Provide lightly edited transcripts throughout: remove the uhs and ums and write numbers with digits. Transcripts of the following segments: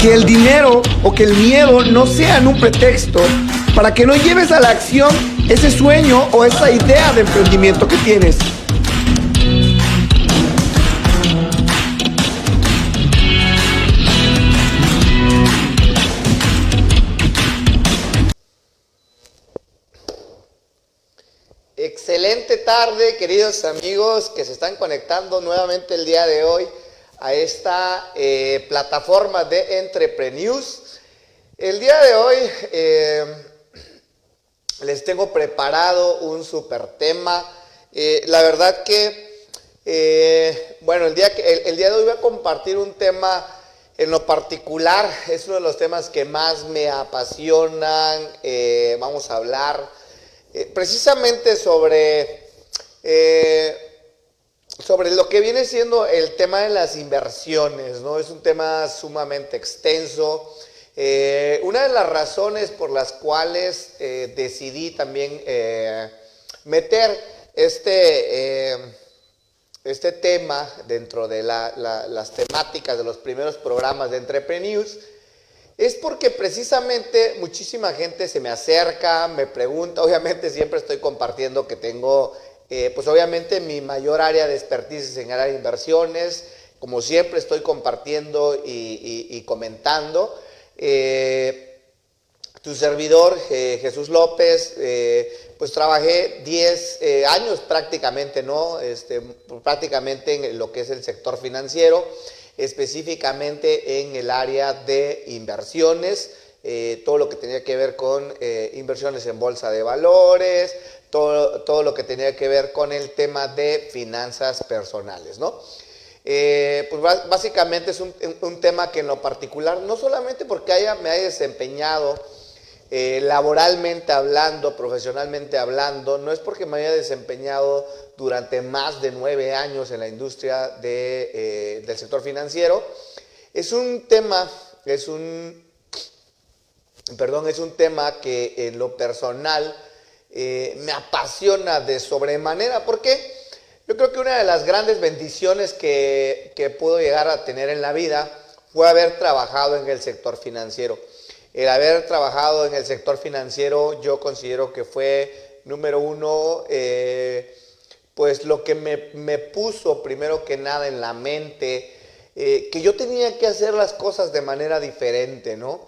Que el dinero o que el miedo no sean un pretexto para que no lleves a la acción ese sueño o esa idea de emprendimiento que tienes. Excelente tarde, queridos amigos que se están conectando nuevamente el día de hoy a esta plataforma de Entreprenews. El día de hoy les tengo preparado un super tema. La verdad que, bueno, el día de hoy voy a compartir un tema en lo particular. Es uno de los temas que más me apasionan. Vamos a hablar precisamente sobre lo que viene siendo el tema de las inversiones, ¿no? Es un tema sumamente extenso. Una de las razones por las cuales decidí también meter este tema dentro de las temáticas de los primeros programas de Entreprenews es porque precisamente muchísima gente se me acerca, me pregunta. Obviamente siempre estoy compartiendo que tengo pues obviamente mi mayor área de expertise es en área de inversiones. Como siempre estoy compartiendo y comentando. Tu servidor, Jesús López, pues trabajé 10 años prácticamente, ¿no? Prácticamente en lo que es el sector financiero, específicamente en el área de inversiones, todo lo que tenía que ver con inversiones en bolsa de valores, todo lo que tenía que ver con el tema de finanzas personales, ¿no? Pues básicamente es un tema que en lo particular, no solamente porque me haya desempeñado laboralmente hablando, profesionalmente hablando, no es porque me haya desempeñado durante más de 9 años en la industria del sector financiero. Es un tema que en lo personal me apasiona de sobremanera, porque yo creo que una de las grandes bendiciones que puedo llegar a tener en la vida fue haber trabajado en el sector financiero. El haber trabajado en el sector financiero yo considero que fue, número uno, pues lo que me puso primero que nada en la mente, que yo tenía que hacer las cosas de manera diferente, ¿no?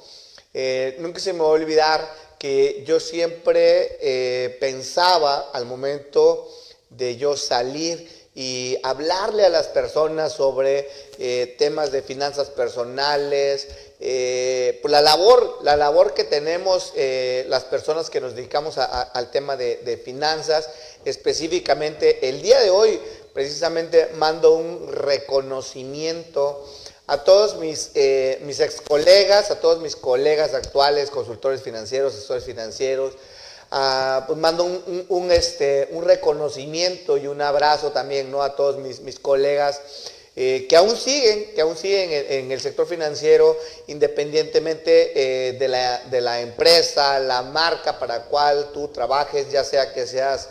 Nunca se me va a olvidar que yo siempre pensaba al momento de yo salir y hablarle a las personas sobre temas de finanzas personales, pues la labor que tenemos las personas que nos dedicamos al tema de finanzas. Específicamente el día de hoy precisamente mando un reconocimiento a todos mis ex colegas, a todos mis colegas actuales, consultores financieros, asesores financieros. Pues mando un reconocimiento y un abrazo también, ¿no? A todos mis colegas que aún siguen en el sector financiero, independientemente de la empresa, la marca para la cual tú trabajes, ya sea que seas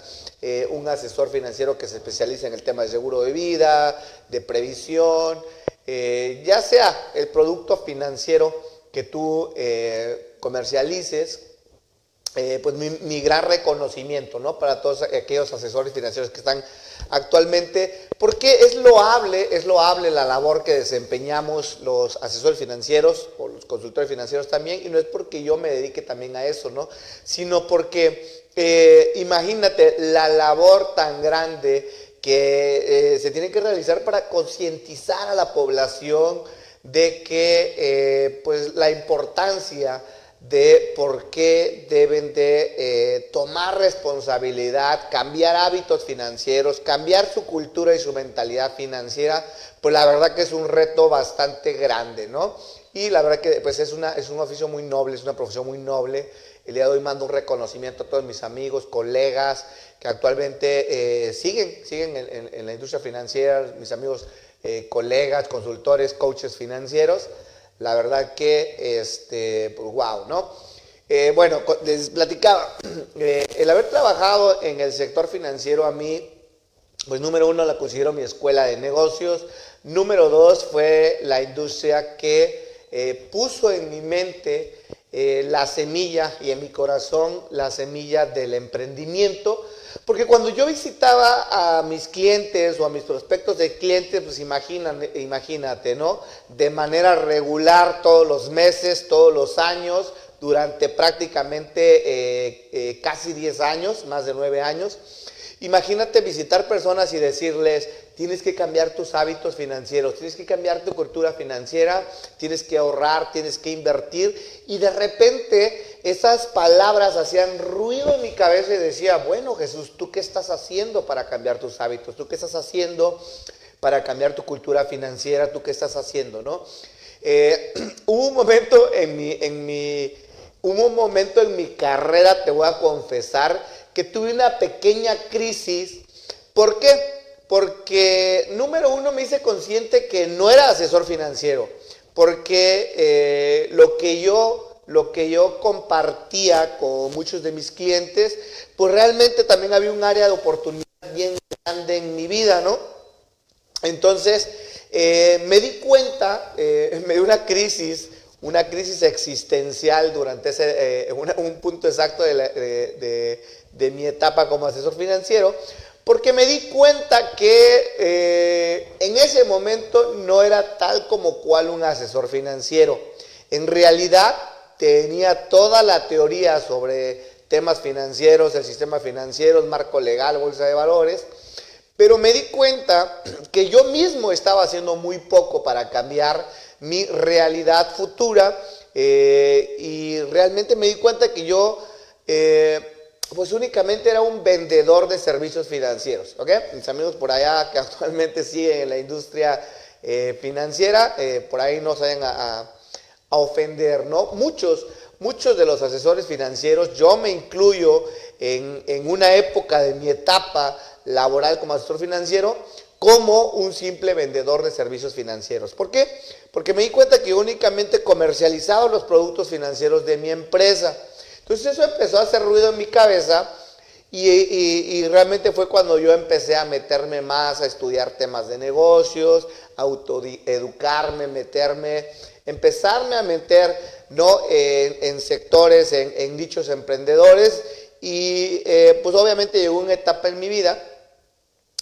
un asesor financiero que se especializa en el tema de seguro de vida, de previsión, ya sea el producto financiero que tú comercialices. Pues mi gran reconocimiento, ¿no? Para todos aquellos asesores financieros que están actualmente, porque es loable la labor que desempeñamos los asesores financieros o los consultores financieros también, y no es porque yo me dedique también a eso, ¿no? Sino porque imagínate la labor tan grande que se tiene que realizar para concientizar a la población de que pues la importancia de por qué deben de tomar responsabilidad, cambiar hábitos financieros, cambiar su cultura y su mentalidad financiera. Pues la verdad que es un reto bastante grande, ¿no? y la verdad que pues es un oficio muy noble, es una profesión muy noble. El día de hoy mando un reconocimiento a todos mis amigos, colegas que actualmente siguen en la industria financiera, mis amigos colegas, consultores, coaches financieros. La verdad que, pues wow, ¿no? Bueno, les platicaba, el haber trabajado en el sector financiero a mí, pues número uno la considero mi escuela de negocios, número dos fue la industria que puso en mi mente la semilla y en mi corazón la semilla del emprendimiento, porque cuando yo visitaba a mis clientes o a mis prospectos de clientes, pues imagínate, ¿no? De manera regular todos los meses, todos los años, durante prácticamente casi 10 años, más de 9 años. Imagínate visitar personas y decirles, tienes que cambiar tus hábitos financieros, tienes que cambiar tu cultura financiera, tienes que ahorrar, tienes que invertir. Y de repente esas palabras hacían ruido en mi cabeza y decía, bueno, Jesús, ¿tú qué estás haciendo para cambiar tus hábitos? ¿Tú qué estás haciendo para cambiar tu cultura financiera? ¿Tú qué estás haciendo, no? Hubo un momento en mi carrera, te voy a confesar, que tuve una pequeña crisis. ¿Por qué? Porque, número uno, me hice consciente que no era asesor financiero, porque lo que yo compartía con muchos de mis clientes, pues realmente también había un área de oportunidad bien grande en mi vida, ¿no? Entonces, me di cuenta, me dio una crisis existencial durante un punto exacto de mi etapa como asesor financiero, porque me di cuenta que en ese momento no era tal como cual un asesor financiero. En realidad tenía toda la teoría sobre temas financieros, el sistema financiero, el marco legal, bolsa de valores, pero me di cuenta que yo mismo estaba haciendo muy poco para cambiar mi realidad futura, y realmente me di cuenta que yo pues únicamente era un vendedor de servicios financieros, ¿ok? Mis amigos por allá que actualmente siguen en la industria financiera, por ahí no se vayan a ofender, ¿no? Muchos de los asesores financieros, yo me incluyo en una época de mi etapa laboral como asesor financiero, como un simple vendedor de servicios financieros. ¿Por qué? Porque me di cuenta que yo únicamente comercializaba los productos financieros de mi empresa. Entonces eso empezó a hacer ruido en mi cabeza y realmente fue cuando yo empecé a meterme más, a estudiar temas de negocios, autoeducarme, empezarme a meter, ¿no? en sectores, en nichos emprendedores, y pues obviamente llegó una etapa en mi vida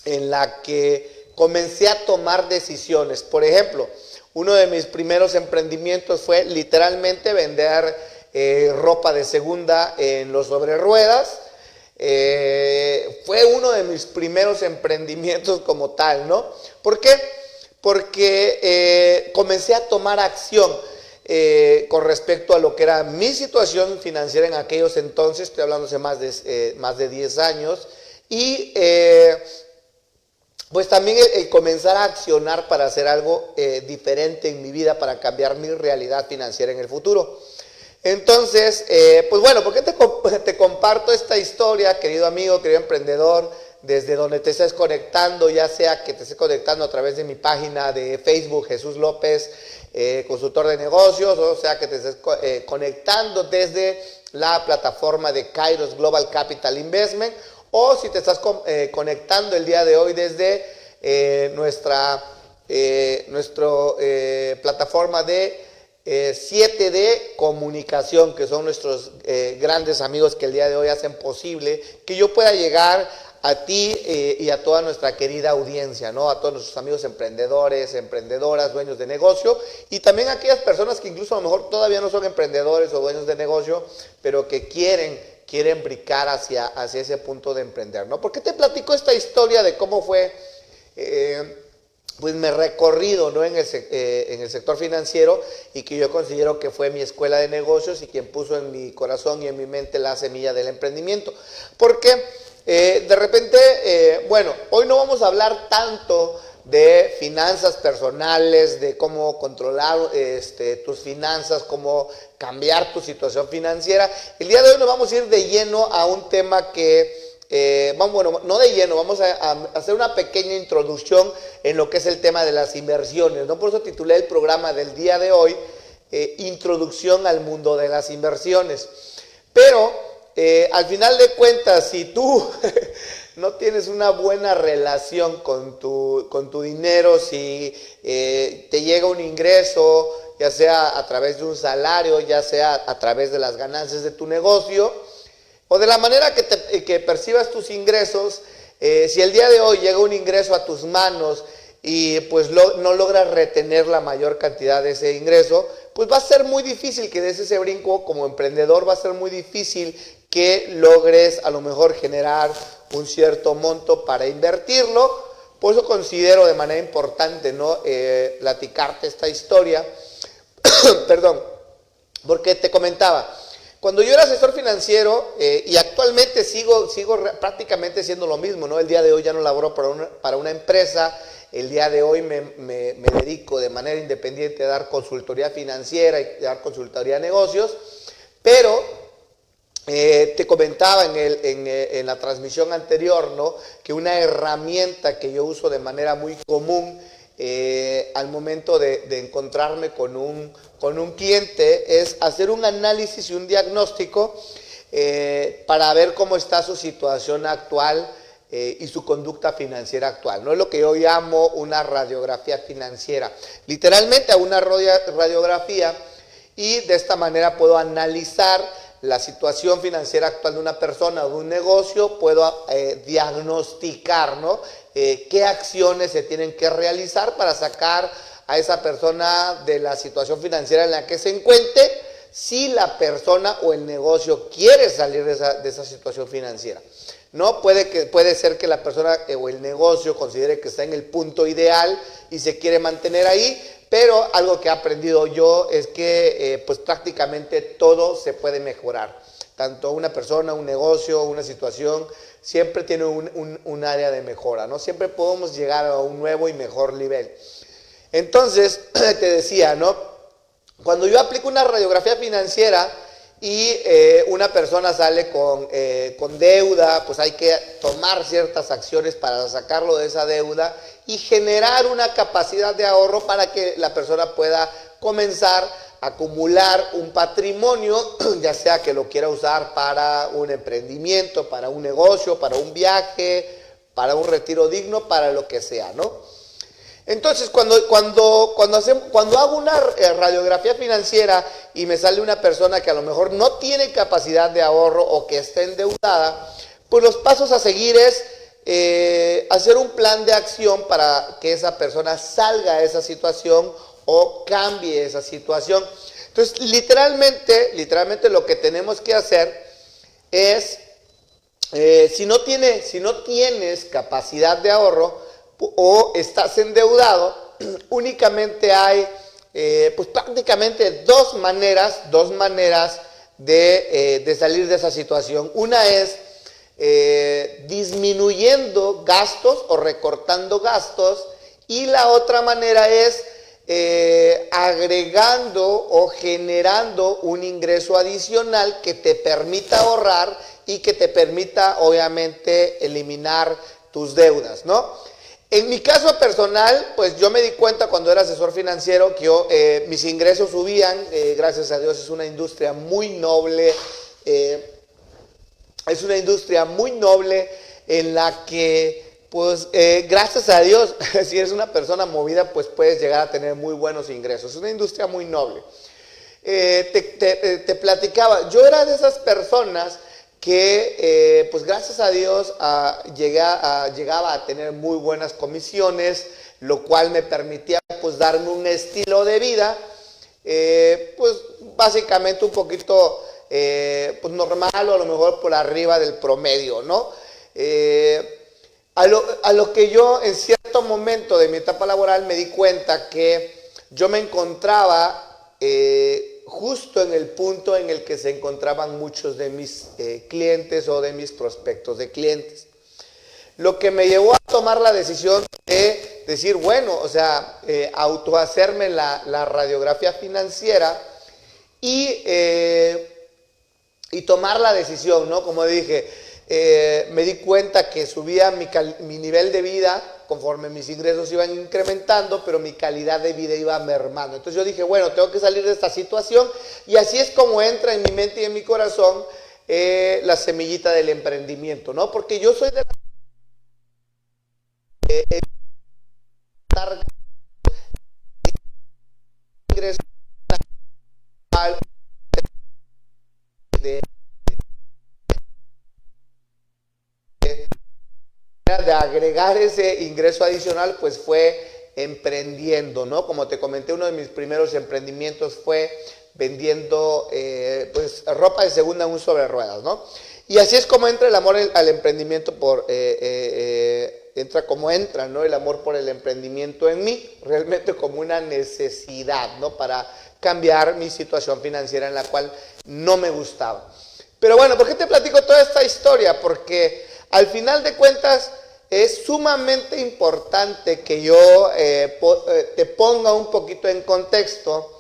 en la que comencé a tomar decisiones. Por ejemplo, uno de mis primeros emprendimientos fue literalmente vender ropa de segunda en los sobre ruedas. Fue uno de mis primeros emprendimientos como tal, ¿no? ¿Por qué? Porque comencé a tomar acción con respecto a lo que era mi situación financiera en aquellos entonces, estoy hablando hace más de 10 años, y pues también el comenzar a accionar para hacer algo diferente en mi vida, para cambiar mi realidad financiera en el futuro. Entonces, pues bueno, ¿por qué te comparto esta historia, querido amigo, querido emprendedor, desde donde te estés conectando, ya sea que te estés conectando a través de mi página de Facebook, Jesús López, consultor de negocios, o sea que te estés conectando desde la plataforma de Kairos Global Capital Investment, o si te estás conectando el día de hoy desde nuestra plataforma de 7D Comunicación, que son nuestros grandes amigos que el día de hoy hacen posible que yo pueda llegar a ti y a toda nuestra querida audiencia, ¿no? A todos nuestros amigos emprendedores, emprendedoras, dueños de negocio, y también a aquellas personas que incluso a lo mejor todavía no son emprendedores o dueños de negocio, pero que quieren brincar hacia ese punto de emprender, ¿no? ¿Por qué te platico esta historia de cómo fue pues mi recorrido, ¿no? en el sector financiero, y que yo considero que fue mi escuela de negocios y quien puso en mi corazón y en mi mente la semilla del emprendimiento? Porque de repente, bueno, hoy no vamos a hablar tanto de finanzas personales, de cómo controlar tus finanzas, cómo cambiar tu situación financiera. El día de hoy nos vamos a ir de lleno a un tema que, bueno, no de lleno, vamos a hacer una pequeña introducción en lo que es el tema de las inversiones, ¿no? Por eso titulé el programa del día de hoy, Introducción al mundo de las inversiones. Pero al final de cuentas, si tú no tienes una buena relación con tu dinero, si te llega un ingreso, ya sea a través de un salario, ya sea a través de las ganancias de tu negocio, o de la manera que percibas tus ingresos, si el día de hoy llega un ingreso a tus manos y pues no logras retener la mayor cantidad de ese ingreso, pues va a ser muy difícil que des ese brinco como emprendedor, va a ser muy difícil que logres a lo mejor generar un cierto monto para invertirlo. Por eso considero de manera importante, ¿no? Platicarte esta historia, perdón, porque te comentaba, cuando yo era asesor financiero y actualmente sigo prácticamente siendo lo mismo, ¿no? El día de hoy ya no laboro para una empresa. El día de hoy me dedico de manera independiente a dar consultoría financiera y dar consultoría de negocios, pero te comentaba en la transmisión anterior, ¿no? Que una herramienta que yo uso de manera muy común al momento de encontrarme con un cliente es hacer un análisis y un diagnóstico para ver cómo está su situación actual y su conducta financiera actual. No es lo que yo llamo una radiografía financiera. Literalmente hago una radiografía y de esta manera puedo analizar la situación financiera actual de una persona o de un negocio, puedo diagnosticar, ¿no? Qué acciones se tienen que realizar para sacar a esa persona de la situación financiera en la que se encuentre, si la persona o el negocio quiere salir de esa situación financiera. No puede ser que la persona o el negocio considere que está en el punto ideal y se quiere mantener ahí, pero algo que he aprendido yo es que pues prácticamente todo se puede mejorar. Tanto una persona, un negocio, una situación, siempre tiene un área de mejora, ¿no? Siempre podemos llegar a un nuevo y mejor nivel. Entonces, te decía, ¿no? Cuando yo aplico una radiografía financiera y una persona sale con deuda, pues hay que tomar ciertas acciones para sacarlo de esa deuda y generar una capacidad de ahorro para que la persona pueda comenzar a acumular un patrimonio, ya sea que lo quiera usar para un emprendimiento, para un negocio, para un viaje, para un retiro digno, para lo que sea, ¿no? Entonces, cuando hago una radiografía financiera y me sale una persona que a lo mejor no tiene capacidad de ahorro o que está endeudada, pues los pasos a seguir es hacer un plan de acción para que esa persona salga de esa situación o cambie esa situación. Entonces, literalmente lo que tenemos que hacer es, si no tienes capacidad de ahorro, o estás endeudado, únicamente hay pues prácticamente dos maneras de salir de esa situación. Una es disminuyendo gastos o recortando gastos, y la otra manera es agregando o generando un ingreso adicional que te permita ahorrar y que te permita obviamente eliminar tus deudas, ¿no? En mi caso personal, pues yo me di cuenta cuando era asesor financiero que mis ingresos subían, gracias a Dios es una industria muy noble, en la que, pues gracias a Dios, si eres una persona movida, pues puedes llegar a tener muy buenos ingresos. Es una industria muy noble. Te platicaba, yo era de esas personas que pues gracias a Dios llegaba a tener muy buenas comisiones, lo cual me permitía pues darme un estilo de vida pues básicamente un poquito pues normal, o a lo mejor por arriba del promedio, ¿no? A lo que yo en cierto momento de mi etapa laboral me di cuenta que yo me encontraba justo en el punto en el que se encontraban muchos de mis clientes o de mis prospectos de clientes. Lo que me llevó a tomar la decisión de decir, bueno, o sea, autohacerme la radiografía financiera y tomar la decisión, ¿no? Como dije, me di cuenta que subía mi nivel de vida conforme mis ingresos iban incrementando, pero mi calidad de vida iba mermando. Entonces yo dije, bueno, tengo que salir de esta situación, y así es como entra en mi mente y en mi corazón la semillita del emprendimiento, ¿no? Porque yo soy de la ingreso de de agregar ese ingreso adicional, pues fue emprendiendo, ¿no? Como te comenté, uno de mis primeros emprendimientos fue vendiendo pues ropa de segunda uso sobre ruedas, ¿no? Y así es como entra el amor al emprendimiento entra como entra, ¿no? El amor por el emprendimiento en mí, realmente como una necesidad, ¿no? Para cambiar mi situación financiera en la cual no me gustaba. Pero bueno, ¿por qué te platico toda esta historia? Porque al final de cuentas es sumamente importante que yo te ponga un poquito en contexto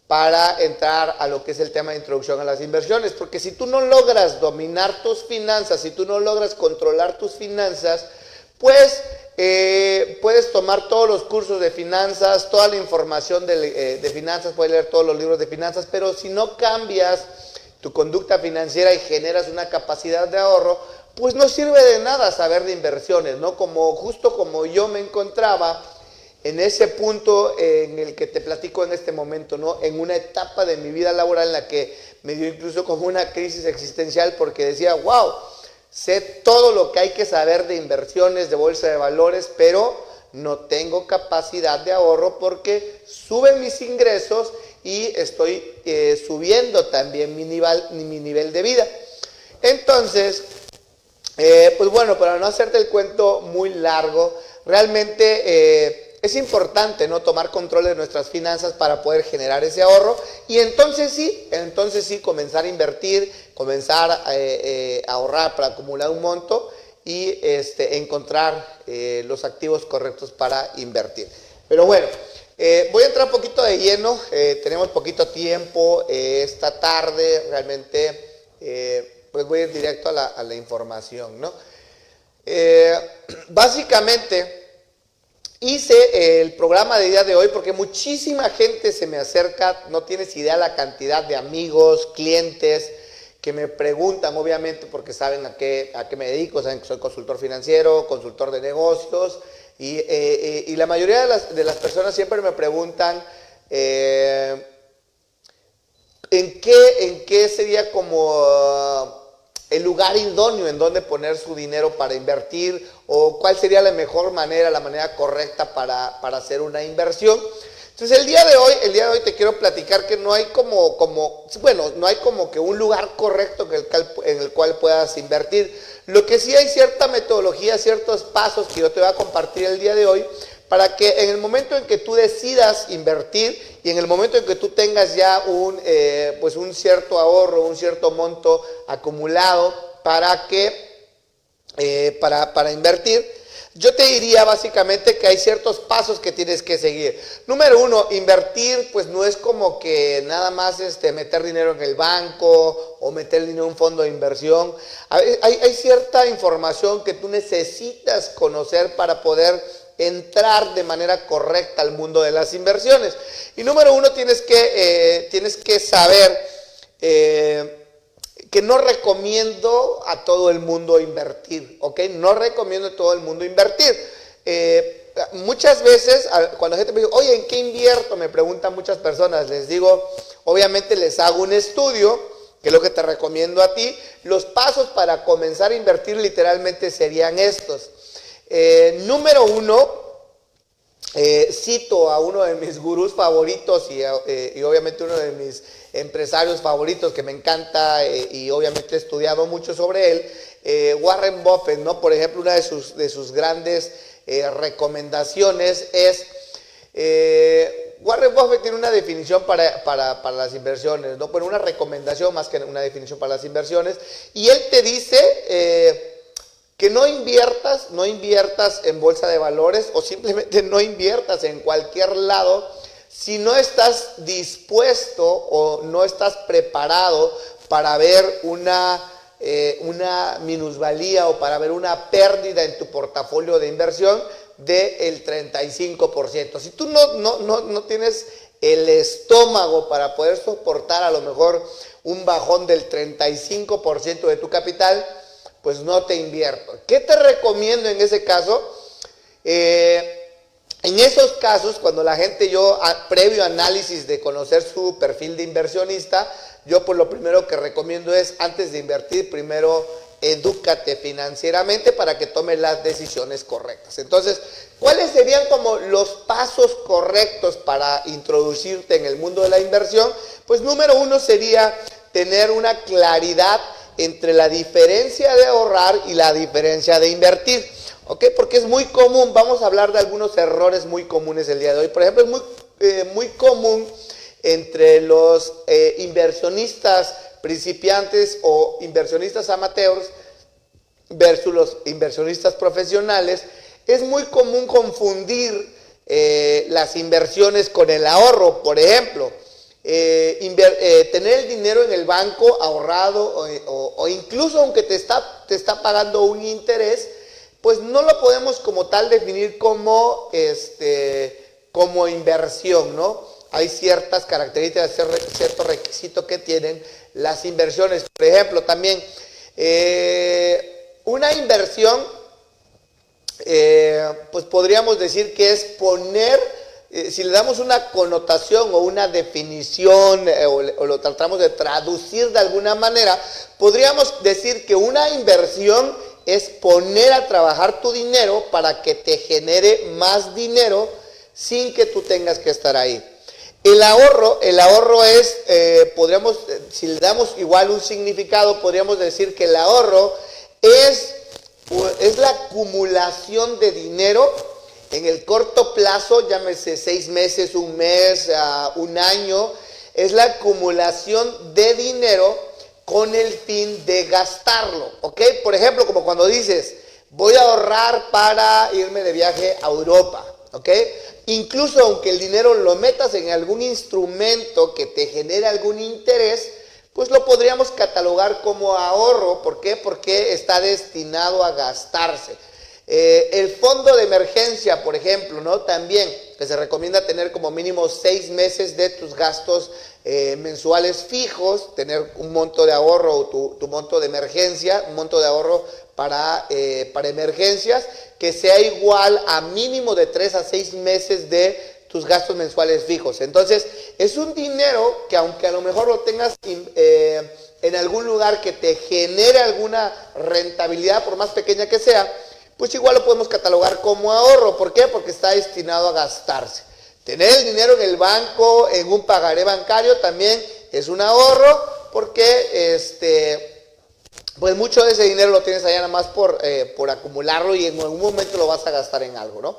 para entrar a lo que es el tema de introducción a las inversiones, porque si tú no logras dominar tus finanzas, si tú no logras controlar tus finanzas, pues puedes tomar todos los cursos de finanzas, toda la información de finanzas, puedes leer todos los libros de finanzas, pero si no cambias tu conducta financiera y generas una capacidad de ahorro, pues no sirve de nada saber de inversiones, ¿no? Justo como yo me encontraba en ese punto en el que te platico en este momento, ¿no? En una etapa de mi vida laboral en la que me dio incluso como una crisis existencial, porque decía, wow, sé todo lo que hay que saber de inversiones, de bolsa de valores, pero no tengo capacidad de ahorro porque suben mis ingresos y estoy subiendo también mi nivel de vida. Entonces, pues bueno, para no hacerte el cuento muy largo, realmente es importante, ¿no? Tomar control de nuestras finanzas para poder generar ese ahorro, y entonces sí comenzar a invertir, comenzar a ahorrar para acumular un monto y encontrar los activos correctos para invertir. Pero bueno, voy a entrar un poquito de lleno, tenemos poquito tiempo esta tarde, realmente pues voy a ir directo a la información, ¿no? Básicamente hice el programa de día de hoy porque muchísima gente se me acerca, no tienes idea la cantidad de amigos, clientes que me preguntan, obviamente porque saben a qué me dedico, saben que soy consultor financiero, consultor de negocios, y la mayoría de las personas siempre me preguntan ¿en qué sería como el lugar idóneo en donde poner su dinero para invertir, o cuál sería la mejor manera, la manera correcta para hacer una inversión? Entonces el día de hoy te quiero platicar que no hay no hay como que un lugar correcto en el cual puedas invertir. Lo que sí hay cierta metodología, ciertos pasos que yo te voy a compartir el día de hoy, para que en el momento en que tú decidas invertir y en el momento en que tú tengas ya un cierto ahorro, un cierto monto acumulado para invertir, yo te diría básicamente que hay ciertos pasos que tienes que seguir. Número uno, invertir pues no es como que nada más meter dinero en el banco o meter dinero en un fondo de inversión. Hay cierta información que tú necesitas conocer para poder entrar de manera correcta al mundo de las inversiones. Y número uno, tienes que saber que no recomiendo a todo el mundo invertir, ¿ok? No recomiendo a todo el mundo invertir. Muchas veces, cuando la gente me dice, oye, ¿en qué invierto? Me preguntan muchas personas. Les digo, obviamente les hago un estudio, que es lo que te recomiendo a ti. Los pasos para comenzar a invertir literalmente serían estos. Número uno, cito a uno de mis gurús favoritos y obviamente uno de mis empresarios favoritos que me encanta y obviamente he estudiado mucho sobre él, Warren Buffett, ¿no? Por ejemplo, una de sus grandes recomendaciones es, Warren Buffett tiene una definición para las inversiones, ¿no? Bueno, una recomendación más que una definición para las inversiones, y él te dice que no inviertas en bolsa de valores o simplemente no inviertas en cualquier lado si no estás dispuesto o no estás preparado para ver una minusvalía o para ver una pérdida en tu portafolio de inversión del 35%. Si tú no tienes el estómago para poder soportar a lo mejor un bajón del 35% de tu capital, pues no te invierto. ¿Qué te recomiendo en ese caso? En esos casos, cuando la gente, previo análisis de conocer su perfil de inversionista, yo pues lo primero que recomiendo es, antes de invertir, primero edúcate financieramente para que tomes las decisiones correctas. Entonces, ¿cuáles serían como los pasos correctos para introducirte en el mundo de la inversión? Pues número uno sería tener una claridad entre la diferencia de ahorrar y la diferencia de invertir, ¿ok? Porque es muy común, vamos a hablar de algunos errores muy comunes el día de hoy. Por ejemplo, es muy común entre los inversionistas principiantes o inversionistas amateurs versus los inversionistas profesionales, es muy común confundir las inversiones con el ahorro. Por ejemplo, tener el dinero en el banco ahorrado o incluso aunque te está pagando un interés, pues no lo podemos como tal definir como inversión, ¿no? Hay ciertas características, ciertos requisitos que tienen las inversiones. Por ejemplo, también una inversión, pues podríamos decir que es poner, si le damos una connotación o una definición o lo tratamos de traducir de alguna manera, podríamos decir que una inversión es poner a trabajar tu dinero para que te genere más dinero sin que tú tengas que estar ahí. El ahorro es, si le damos igual un significado, podríamos decir que el ahorro es la acumulación de dinero en el corto plazo, llámese 6 meses, un mes, un año, es la acumulación de dinero con el fin de gastarlo, ¿ok? Por ejemplo, como cuando dices, voy a ahorrar para irme de viaje a Europa, ¿ok? Incluso aunque el dinero lo metas en algún instrumento que te genere algún interés, pues lo podríamos catalogar como ahorro. ¿Por qué? Porque está destinado a gastarse. El fondo de emergencia, por ejemplo, ¿no? También, que se recomienda tener como mínimo 6 meses de tus gastos mensuales fijos, tener un monto de ahorro o tu monto de emergencia, un monto de ahorro para emergencias, que sea igual a mínimo de 3 a 6 meses de tus gastos mensuales fijos. Entonces, es un dinero que aunque a lo mejor lo tengas en algún lugar que te genere alguna rentabilidad, por más pequeña que sea, pues igual lo podemos catalogar como ahorro. ¿Por qué? Porque está destinado a gastarse. Tener el dinero en el banco, en un pagaré bancario, también es un ahorro, porque pues mucho de ese dinero lo tienes allá nada más por acumularlo y en algún momento lo vas a gastar en algo, ¿no?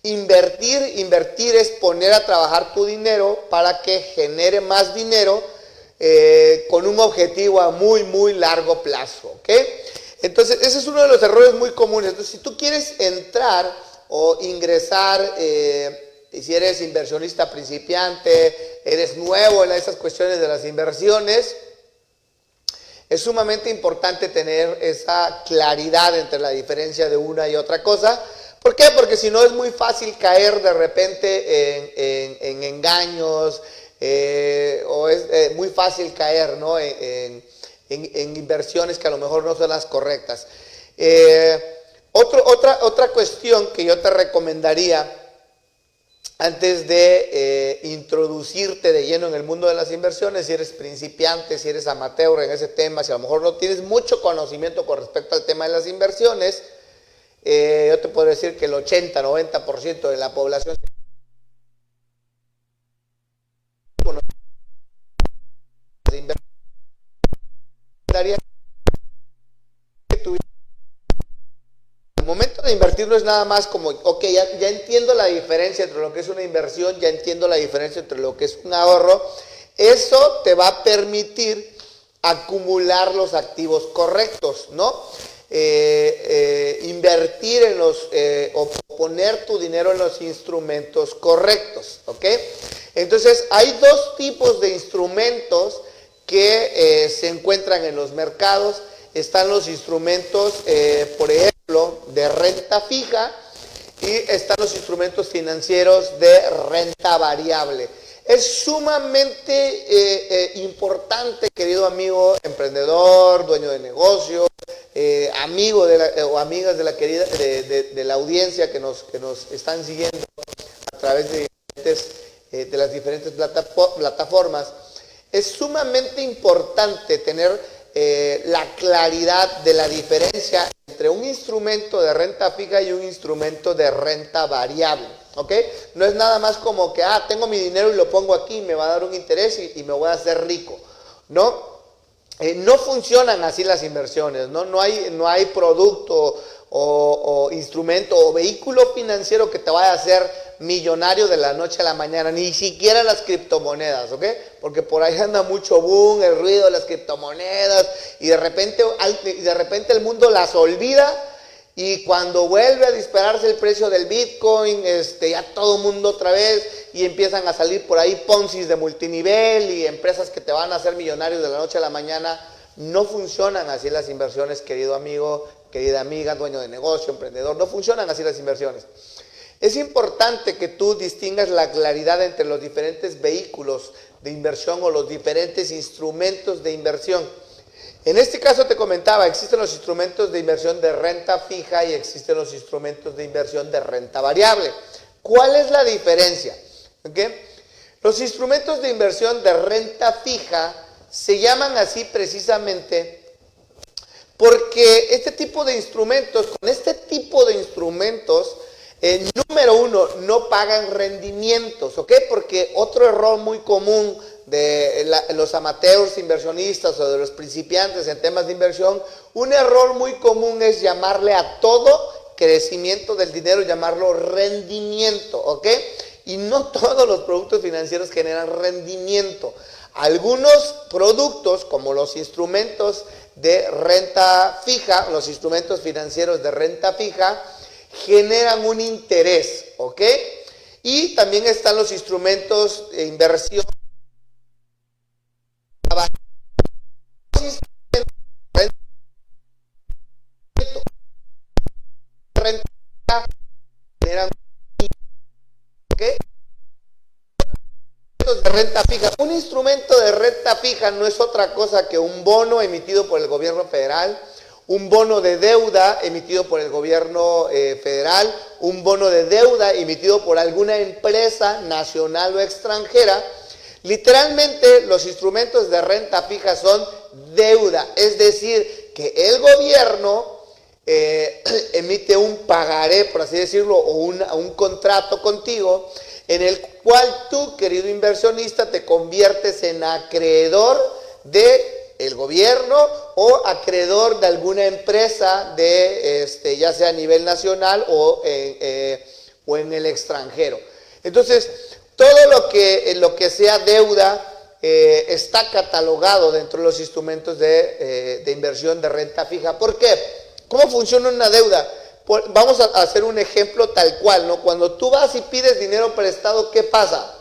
Invertir es poner a trabajar tu dinero para que genere más dinero con un objetivo a muy, muy largo plazo, ¿ok? Entonces, ese es uno de los errores muy comunes. Entonces, si tú quieres entrar o ingresar, y si eres inversionista principiante, eres nuevo en esas cuestiones de las inversiones, es sumamente importante tener esa claridad entre la diferencia de una y otra cosa. ¿Por qué? Porque si no es muy fácil caer de repente en engaños, o es muy fácil caer, ¿no? en inversiones que a lo mejor no son las correctas. Otra cuestión que yo te recomendaría antes de introducirte de lleno en el mundo de las inversiones, si eres principiante, si eres amateur en ese tema, si a lo mejor no tienes mucho conocimiento con respecto al tema de las inversiones, yo te puedo decir que el 80-90% de la población el momento de invertir no es nada más como, ok, ya entiendo la diferencia entre lo que es una inversión, ya entiendo la diferencia entre lo que es un ahorro. Eso te va a permitir acumular los activos correctos, ¿no? invertir en o poner tu dinero en los instrumentos correctos, ¿ok? Entonces, hay dos tipos de instrumentos que se encuentran en los mercados. Están los instrumentos, por ejemplo, de renta fija, y están los instrumentos financieros de renta variable. Es sumamente importante, querido amigo emprendedor, dueño de negocio, amigo o amigas de la audiencia que nos están siguiendo a través de las diferentes plataformas. Es sumamente importante tener la claridad de la diferencia entre un instrumento de renta fija y un instrumento de renta variable, ¿ok? No es nada más como que, tengo mi dinero y lo pongo aquí y me va a dar un interés y me voy a hacer rico, ¿no? No funcionan así las inversiones, ¿no? No hay producto o instrumento o vehículo financiero que te vaya a hacer millonario de la noche a la mañana, ni siquiera las criptomonedas, ¿ok? Porque por ahí anda mucho boom, el ruido de las criptomonedas, y de repente el mundo las olvida, y cuando vuelve a dispararse el precio del Bitcoin, ya todo el mundo otra vez, y empiezan a salir por ahí Ponzi de multinivel y empresas que te van a hacer millonarios de la noche a la mañana. No funcionan así las inversiones, querido amigo, querida amiga, dueño de negocio, emprendedor, no funcionan así las inversiones. Es importante que tú distingas la claridad entre los diferentes vehículos de inversión o los diferentes instrumentos de inversión. En este caso te comentaba, existen los instrumentos de inversión de renta fija y existen los instrumentos de inversión de renta variable. ¿Cuál es la diferencia? ¿Okay? Los instrumentos de inversión de renta fija se llaman así precisamente porque con este tipo de instrumentos, número uno, no pagan rendimientos, ¿ok? Porque otro error muy común de los amateurs inversionistas o de los principiantes en temas de inversión, un error muy común es llamarle a todo crecimiento del dinero, llamarlo rendimiento, ¿ok? Y no todos los productos financieros generan rendimiento. Algunos productos, como los instrumentos de renta fija, los instrumentos financieros de renta fija, generan un interés, ¿ok? Y también están los instrumentos de inversión. Generan, ¿ok? De renta fija. Un instrumento de renta fija no es otra cosa que un bono emitido por el gobierno federal, un bono de deuda emitido por el gobierno federal, un bono de deuda emitido por alguna empresa nacional o extranjera. Literalmente los instrumentos de renta fija son deuda, es decir, que el gobierno emite un pagaré, por así decirlo, o un contrato contigo, en el cual tú, querido inversionista, te conviertes en acreedor del gobierno o acreedor de alguna empresa ya sea a nivel nacional o en el extranjero. Entonces, todo lo que sea deuda está catalogado dentro de los instrumentos de inversión de renta fija. ¿Por qué? ¿Cómo funciona una deuda? Vamos a hacer un ejemplo tal cual, ¿no? Cuando tú vas y pides dinero prestado, ¿qué pasa?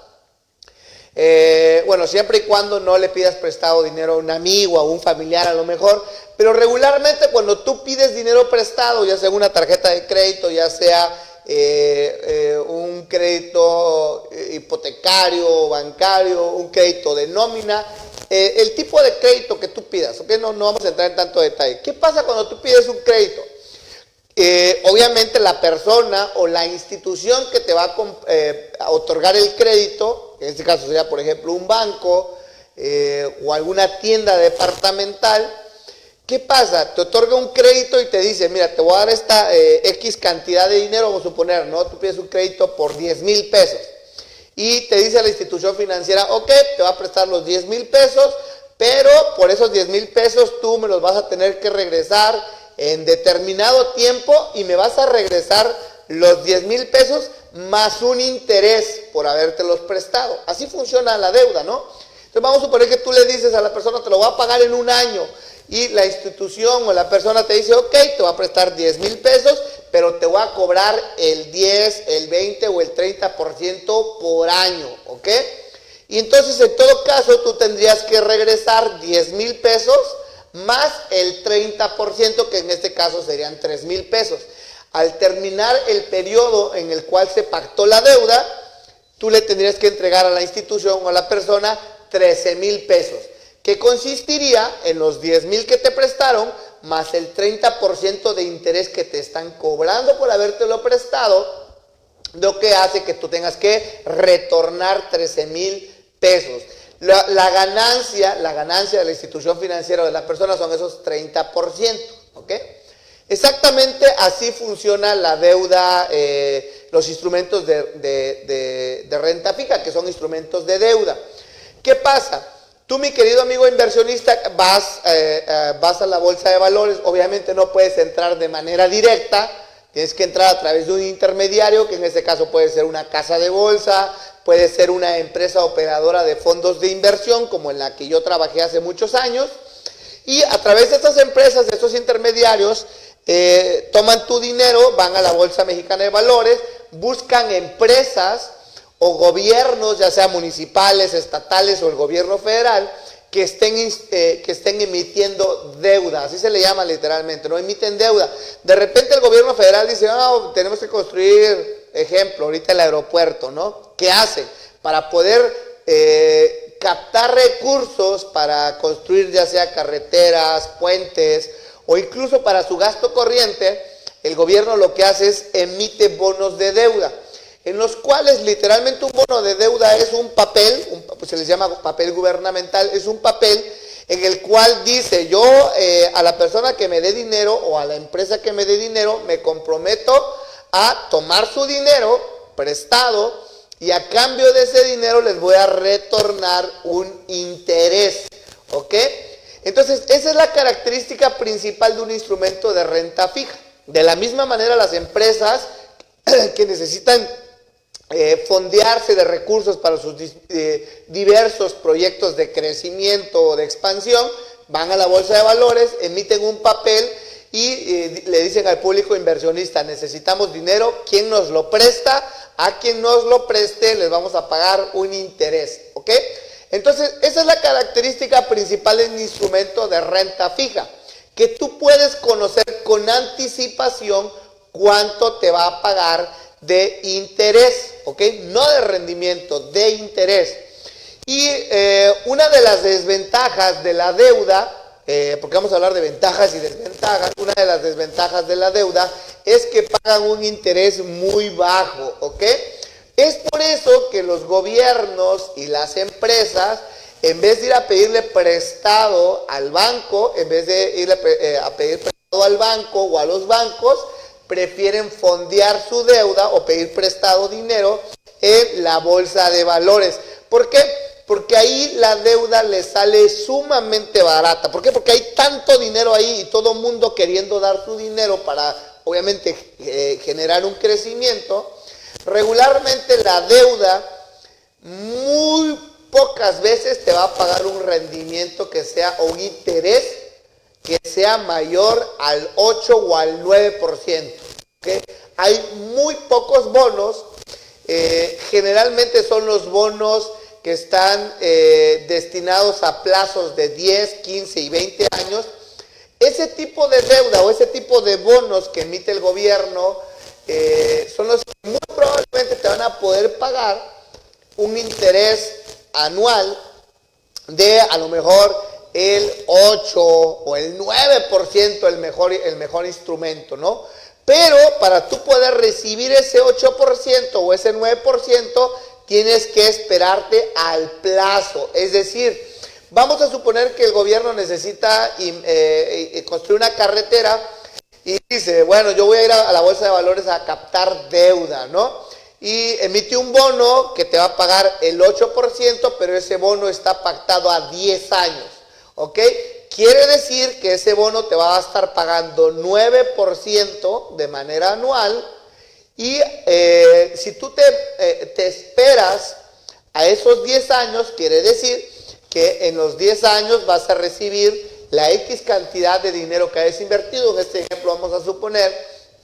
Bueno, siempre y cuando no le pidas prestado dinero a un amigo, a un familiar a lo mejor, pero regularmente cuando tú pides dinero prestado, ya sea una tarjeta de crédito, ya sea un crédito hipotecario, bancario, un crédito de nómina, el tipo de crédito que tú pidas, ¿ok? No vamos a entrar en tanto detalle. ¿Qué pasa cuando tú pides un crédito? Obviamente la persona o la institución que te va a otorgar el crédito, en este caso sería por ejemplo un banco o alguna tienda departamental, ¿qué pasa? Te otorga un crédito y te dice, mira, te voy a dar esta X cantidad de dinero, vamos a suponer, ¿no? Tú pides un crédito por 10,000 pesos y te dice la institución financiera, ok, te va a prestar los 10,000 pesos, pero por esos 10,000 pesos tú me los vas a tener que regresar en determinado tiempo y me vas a regresar los 10,000 pesos más un interés por habértelos prestado. Así funciona la deuda, ¿no? Entonces vamos a suponer que tú le dices a la persona, te lo voy a pagar en un año, y la institución o la persona te dice, ok, te voy a prestar 10,000 pesos, pero te voy a cobrar el 10, el 20 o el 30% por año, ¿ok? Y entonces en todo caso tú tendrías que regresar 10,000 pesos más el 30%, que en este caso serían 3,000 pesos. Al terminar el periodo en el cual se pactó la deuda, tú le tendrías que entregar a la institución o a la persona 13,000 pesos, que consistiría en los 10,000 que te prestaron, más el 30% de interés que te están cobrando por habértelo prestado, lo que hace que tú tengas que retornar 13,000 pesos. La ganancia de la institución financiera o de la persona son esos 30%, ¿ok? Exactamente así funciona la deuda, los instrumentos de renta fija, que son instrumentos de deuda. ¿Qué pasa? Tú, mi querido amigo inversionista, vas a la bolsa de valores, obviamente no puedes entrar de manera directa, tienes que entrar a través de un intermediario, que en este caso puede ser una casa de bolsa, puede ser una empresa operadora de fondos de inversión, como en la que yo trabajé hace muchos años, y a través de estas empresas, de estos intermediarios, toman tu dinero, van a la Bolsa Mexicana de Valores, buscan empresas o gobiernos, ya sea municipales, estatales o el gobierno federal, que estén emitiendo deuda, así se le llama literalmente, no emiten deuda. De repente el gobierno federal dice, tenemos que construir, ejemplo, ahorita el aeropuerto, ¿no? ¿Qué hace? Para poder captar recursos para construir ya sea carreteras, puentes o incluso para su gasto corriente, el gobierno lo que hace es emite bonos de deuda, en los cuales literalmente un bono de deuda es un papel, se les llama papel gubernamental, es un papel en el cual dice, yo a la persona que me dé dinero o a la empresa que me dé dinero, me comprometo a tomar su dinero prestado y a cambio de ese dinero les voy a retornar un interés, ¿ok? Entonces, esa es la característica principal de un instrumento de renta fija. De la misma manera, las empresas que necesitan fondearse de recursos para sus diversos proyectos de crecimiento o de expansión, van a la bolsa de valores, emiten un papel y le dicen al público inversionista, necesitamos dinero, ¿quién nos lo presta? A quien nos lo preste les vamos a pagar un interés, ¿ok? Entonces, esa es la característica principal de un instrumento de renta fija, que tú puedes conocer con anticipación cuánto te va a pagar de interés, ¿ok? No de rendimiento, de interés. Y una de las desventajas de la deuda, porque vamos a hablar de ventajas y desventajas, una de las desventajas de la deuda es que pagan un interés muy bajo, ¿ok? Es por eso que los gobiernos y las empresas, en vez de ir a pedirle prestado al banco, en vez de ir a pedir prestado al banco o a los bancos, prefieren fondear su deuda o pedir prestado dinero en la bolsa de valores. ¿Por qué? Porque ahí la deuda les sale sumamente barata. ¿Por qué? Porque hay tanto dinero ahí y todo el mundo queriendo dar su dinero para, obviamente, generar un crecimiento. Regularmente la deuda muy pocas veces te va a pagar un rendimiento que sea, o un interés que sea mayor al 8 o al 9%. ¿Okay? Hay muy pocos bonos, generalmente son los bonos que están destinados a plazos de 10, 15 y 20 años. Ese tipo de deuda o ese tipo de bonos que emite el gobierno son los que muy probablemente te van a poder pagar un interés anual de a lo mejor el 8 o el 9%, el mejor instrumento, ¿no? Pero para tú poder recibir ese 8% o ese 9%, tienes que esperarte al plazo. Es decir, vamos a suponer que el gobierno necesita construir una carretera y dice, bueno, yo voy a ir a la bolsa de valores a captar deuda, ¿no? Y emite un bono que te va a pagar el 8%, pero ese bono está pactado a 10 años, ¿ok? Quiere decir que ese bono te va a estar pagando 9% de manera anual y si tú te esperas a esos 10 años, quiere decir que en los 10 años vas a recibir la X cantidad de dinero que hayas invertido. En este ejemplo vamos a suponer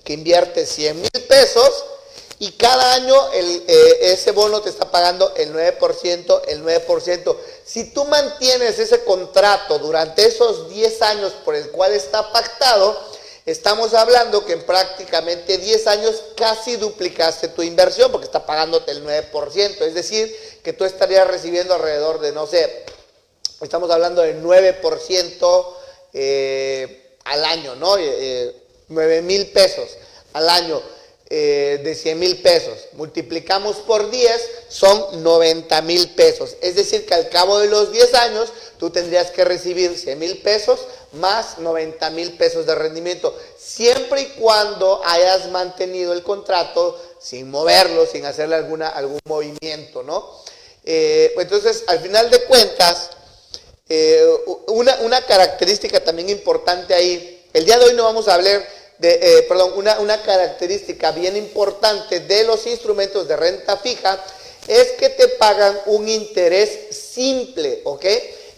que inviertes 100,000 pesos y cada año ese bono te está pagando el 9%, el 9%. Si tú mantienes ese contrato durante esos 10 años por el cual está pactado, estamos hablando que en prácticamente 10 años casi duplicaste tu inversión porque está pagándote el 9%. Es decir, que tú estarías recibiendo alrededor de, no sé, estamos hablando del 9% al año, ¿no? 9,000 pesos al año. De 100,000 pesos, multiplicamos por 10, son 90,000 pesos. Es decir, que al cabo de los 10 años, tú tendrías que recibir 100,000 pesos más 90,000 pesos de rendimiento, siempre y cuando hayas mantenido el contrato sin moverlo, sin hacerle algún movimiento, ¿no? Entonces, al final de cuentas, una característica también importante ahí, el día de hoy no vamos a hablar una característica bien importante de los instrumentos de renta fija es que te pagan un interés simple, ¿ok?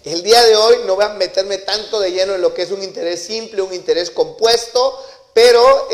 El día de hoy no voy a meterme tanto de lleno en lo que es un interés simple, un interés compuesto, pero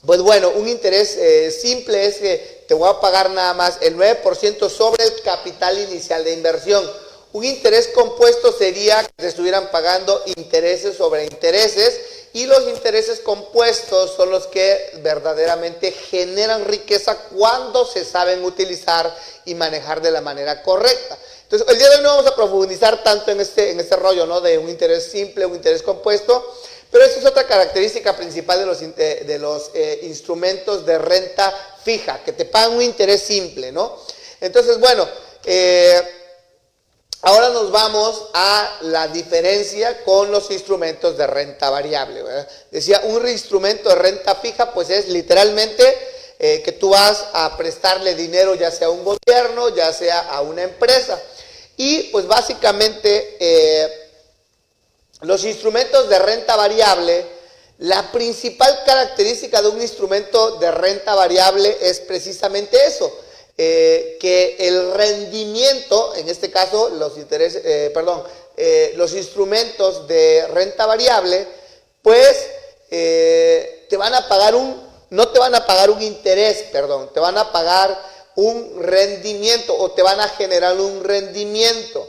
pues bueno, un interés simple es que te voy a pagar nada más el 9% sobre el capital inicial de inversión. Un interés compuesto sería que te estuvieran pagando intereses sobre intereses, y los intereses compuestos son los que verdaderamente generan riqueza cuando se saben utilizar y manejar de la manera correcta. Entonces, el día de hoy no vamos a profundizar tanto en este rollo, ¿no? De un interés simple, un interés compuesto, pero esa es otra característica principal de los instrumentos de renta fija, que te pagan un interés simple, ¿no? Entonces, bueno, ahora nos vamos a la diferencia con los instrumentos de renta variable, ¿verdad? Decía, un instrumento de renta fija, pues es literalmente que tú vas a prestarle dinero ya sea a un gobierno, ya sea a una empresa. Y pues básicamente los instrumentos de renta variable, la principal característica de un instrumento de renta variable es precisamente eso. Que el rendimiento, en este caso los instrumentos de renta variable, pues te van a pagar no te van a pagar un interés, te van a pagar un rendimiento o te van a generar un rendimiento.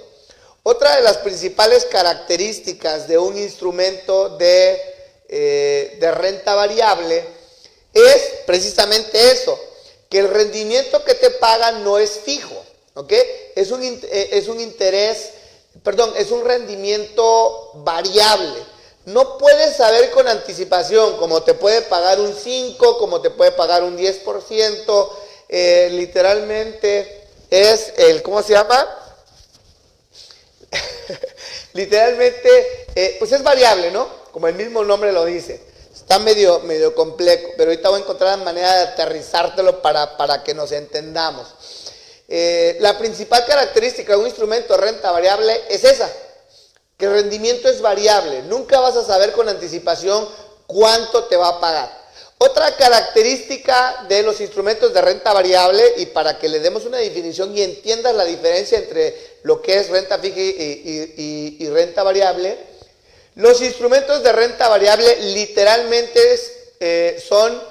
Otra de las principales características de un instrumento de renta variable es precisamente eso, que el rendimiento que te pagan no es fijo, ¿ok? Es un rendimiento variable. No puedes saber con anticipación cómo te puede pagar un 5, cómo te puede pagar un 10%, literalmente es ¿cómo se llama? Literalmente, pues es variable, ¿no? Como el mismo nombre lo dice. Está medio complejo, pero ahorita voy a encontrar la manera de aterrizártelo para que nos entendamos. La principal característica de un instrumento de renta variable es esa, que el rendimiento es variable. Nunca vas a saber con anticipación cuánto te va a pagar. Otra característica de los instrumentos de renta variable, y para que le demos una definición y entiendas la diferencia entre lo que es renta fija y renta variable, los instrumentos de renta variable literalmente son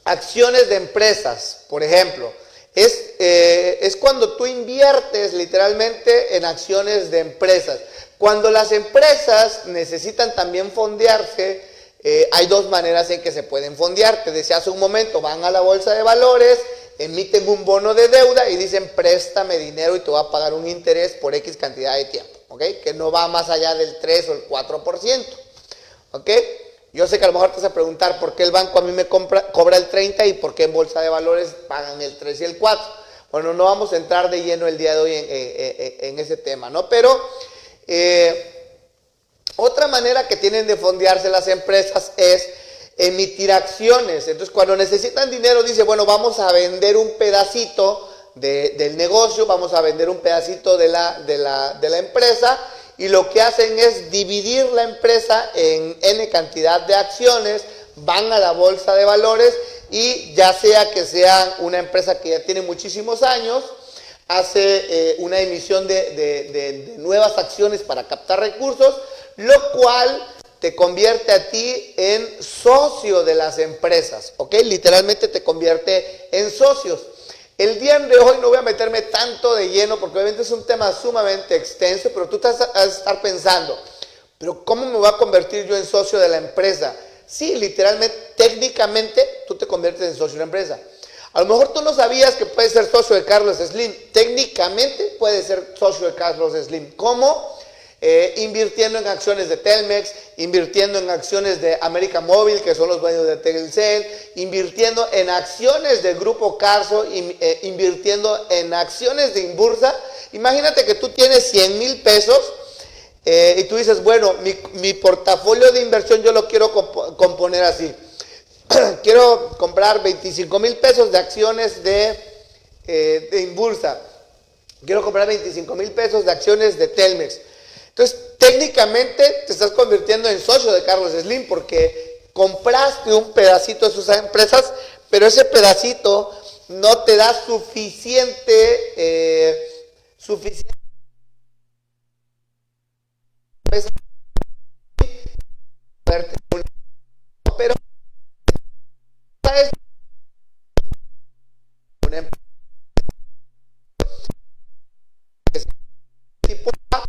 acciones de empresas, por ejemplo. Es cuando tú inviertes literalmente en acciones de empresas. Cuando las empresas necesitan también fondearse, hay dos maneras en que se pueden fondear. Te decía hace un momento, van a la bolsa de valores, emiten un bono de deuda y dicen préstame dinero y te voy a pagar un interés por X cantidad de tiempo. ¿Okay? Que no va más allá del 3 o el 4%. ¿Okay? Yo sé que a lo mejor te vas a preguntar por qué el banco a mí me cobra el 30 y por qué en bolsa de valores pagan el 3 y el 4. Bueno, no vamos a entrar de lleno el día de hoy en ese tema, ¿no? Pero otra manera que tienen de fondearse las empresas es emitir acciones. Entonces, cuando necesitan dinero, dice, bueno, vamos a vender un pedacito del negocio, vamos a vender un pedacito de la empresa, y lo que hacen es dividir la empresa en N cantidad de acciones, van a la bolsa de valores y ya sea que sean una empresa que ya tiene muchísimos años, hace una emisión de nuevas acciones para captar recursos, lo cual te convierte a ti en socio de las empresas, ¿ok? Literalmente te convierte en socios. El día de hoy no voy a meterme tanto de lleno porque obviamente es un tema sumamente extenso, pero tú vas a estar pensando, pero ¿cómo me voy a convertir yo en socio de la empresa? Sí, literalmente, técnicamente, tú te conviertes en socio de la empresa. A lo mejor tú no sabías que puedes ser socio de Carlos Slim. Técnicamente puedes ser socio de Carlos Slim. ¿Cómo? Invirtiendo en acciones de Telmex, invirtiendo en acciones de América Móvil, que son los dueños de Telcel, invirtiendo en acciones del Grupo Carso, invirtiendo en acciones de Inbursa. Imagínate que tú tienes 100 mil pesos y tú dices, bueno, mi portafolio de inversión yo lo quiero componer así. Quiero comprar 25 mil pesos de acciones de Inbursa. Quiero comprar 25 mil pesos de acciones de Telmex. Entonces, técnicamente te estás convirtiendo en socio de Carlos Slim porque compraste un pedacito de sus empresas, pero ese pedacito no te da suficiente pero es una empresa tipo A,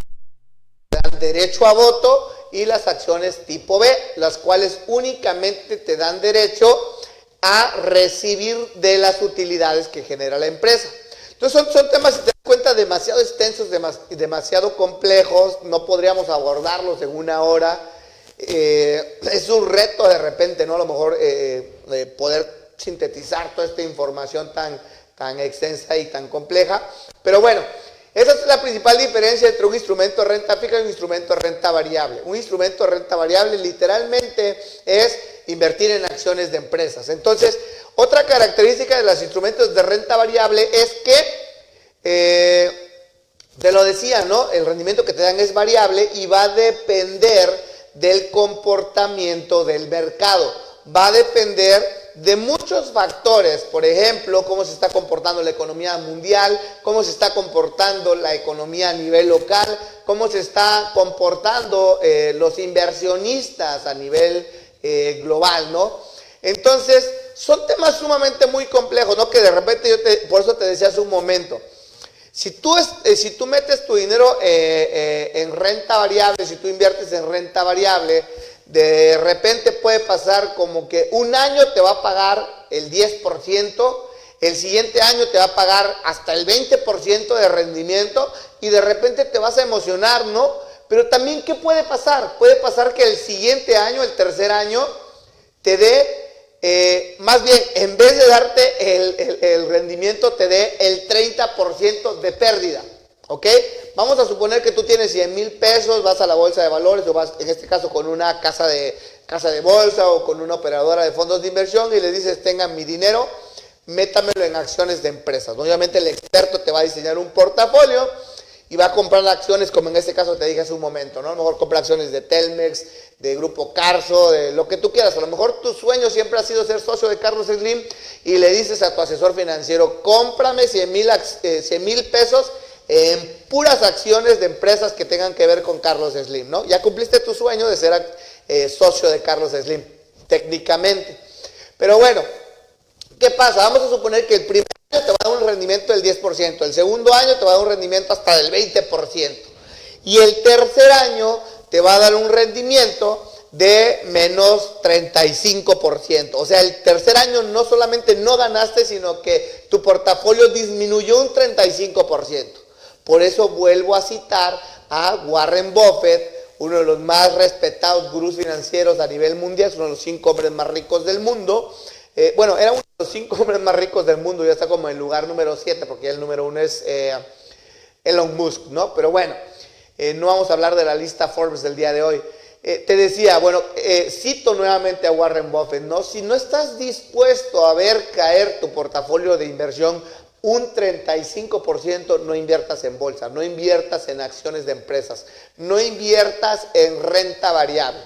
dan derecho a voto, y las acciones tipo B, las cuales únicamente te dan derecho a recibir de las utilidades que genera la empresa. Entonces son temas, si te das cuenta, demasiado extensos, demasiado complejos, no podríamos abordarlos en una hora. Es un reto de repente, ¿no? A lo mejor poder sintetizar toda esta información tan extensa y tan compleja. Pero bueno, esa es la principal diferencia entre un instrumento de renta fija y un instrumento de renta variable. Un instrumento de renta variable literalmente es invertir en acciones de empresas. Entonces, otra característica de los instrumentos de renta variable es que, te lo decía, ¿no? El rendimiento que te dan es variable y va a depender del comportamiento del mercado. Va a depender de muchos factores, por ejemplo, cómo se está comportando la economía mundial, cómo se está comportando la economía a nivel local, cómo se está comportando los inversionistas a nivel global, ¿no? Entonces, son temas sumamente muy complejos, ¿no? Que de repente por eso te decía hace un momento, si tú metes tu dinero en renta variable, si tú inviertes en renta variable, de repente puede pasar como que un año te va a pagar el 10%, el siguiente año te va a pagar hasta el 20% de rendimiento y de repente te vas a emocionar, ¿no? Pero también, ¿qué puede pasar? Puede pasar que el siguiente año, el tercer año, te dé, más bien, en vez de darte el rendimiento, te dé el 30% de pérdida. ¿Ok? Vamos a suponer que tú tienes 100 mil pesos, vas a la bolsa de valores o vas, en este caso, con una casa de bolsa o con una operadora de fondos de inversión y le dices, tengan mi dinero, métamelo en acciones de empresas. Obviamente el experto te va a diseñar un portafolio y va a comprar acciones, como en este caso te dije hace un momento, ¿no? A lo mejor compra acciones de Telmex, de Grupo Carso, de lo que tú quieras. A lo mejor tu sueño siempre ha sido ser socio de Carlos Slim y le dices a tu asesor financiero, cómprame 100 mil pesos en puras acciones de empresas que tengan que ver con Carlos Slim, ¿no? Ya cumpliste tu sueño de ser socio de Carlos Slim, técnicamente. Pero bueno, ¿qué pasa? Vamos a suponer que el primer año te va a dar un rendimiento del 10%, el segundo año te va a dar un rendimiento hasta del 20%, y el tercer año te va a dar un rendimiento de menos 35%. O sea, el tercer año no solamente no ganaste, sino que tu portafolio disminuyó un 35%. Por eso vuelvo a citar a Warren Buffett, uno de los más respetados gurús financieros a nivel mundial, es uno de los 5 hombres más ricos del mundo. Bueno, era uno de los 5 hombres más ricos del mundo, ya está como en el lugar número 7, porque ya el número 1 es Elon Musk, ¿no? Pero bueno, no vamos a hablar de la lista Forbes del día de hoy. Te decía, bueno, cito nuevamente a Warren Buffett, ¿no? Si no estás dispuesto a ver caer tu portafolio de inversión un 35%, no inviertas en bolsa, no inviertas en acciones de empresas, no inviertas en renta variable.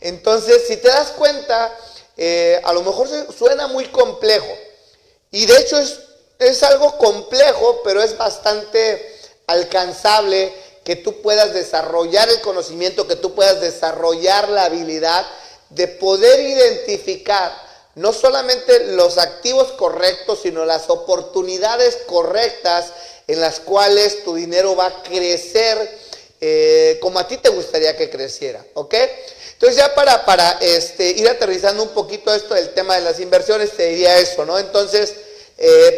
Entonces, si te das cuenta, a lo mejor suena muy complejo y de hecho es algo complejo, pero es bastante alcanzable que tú puedas desarrollar el conocimiento, que tú puedas desarrollar la habilidad de poder identificar no solamente los activos correctos, sino las oportunidades correctas en las cuales tu dinero va a crecer como a ti te gustaría que creciera, ¿ok? Entonces ya para ir aterrizando un poquito esto del tema de las inversiones, te diría eso, ¿no? Entonces,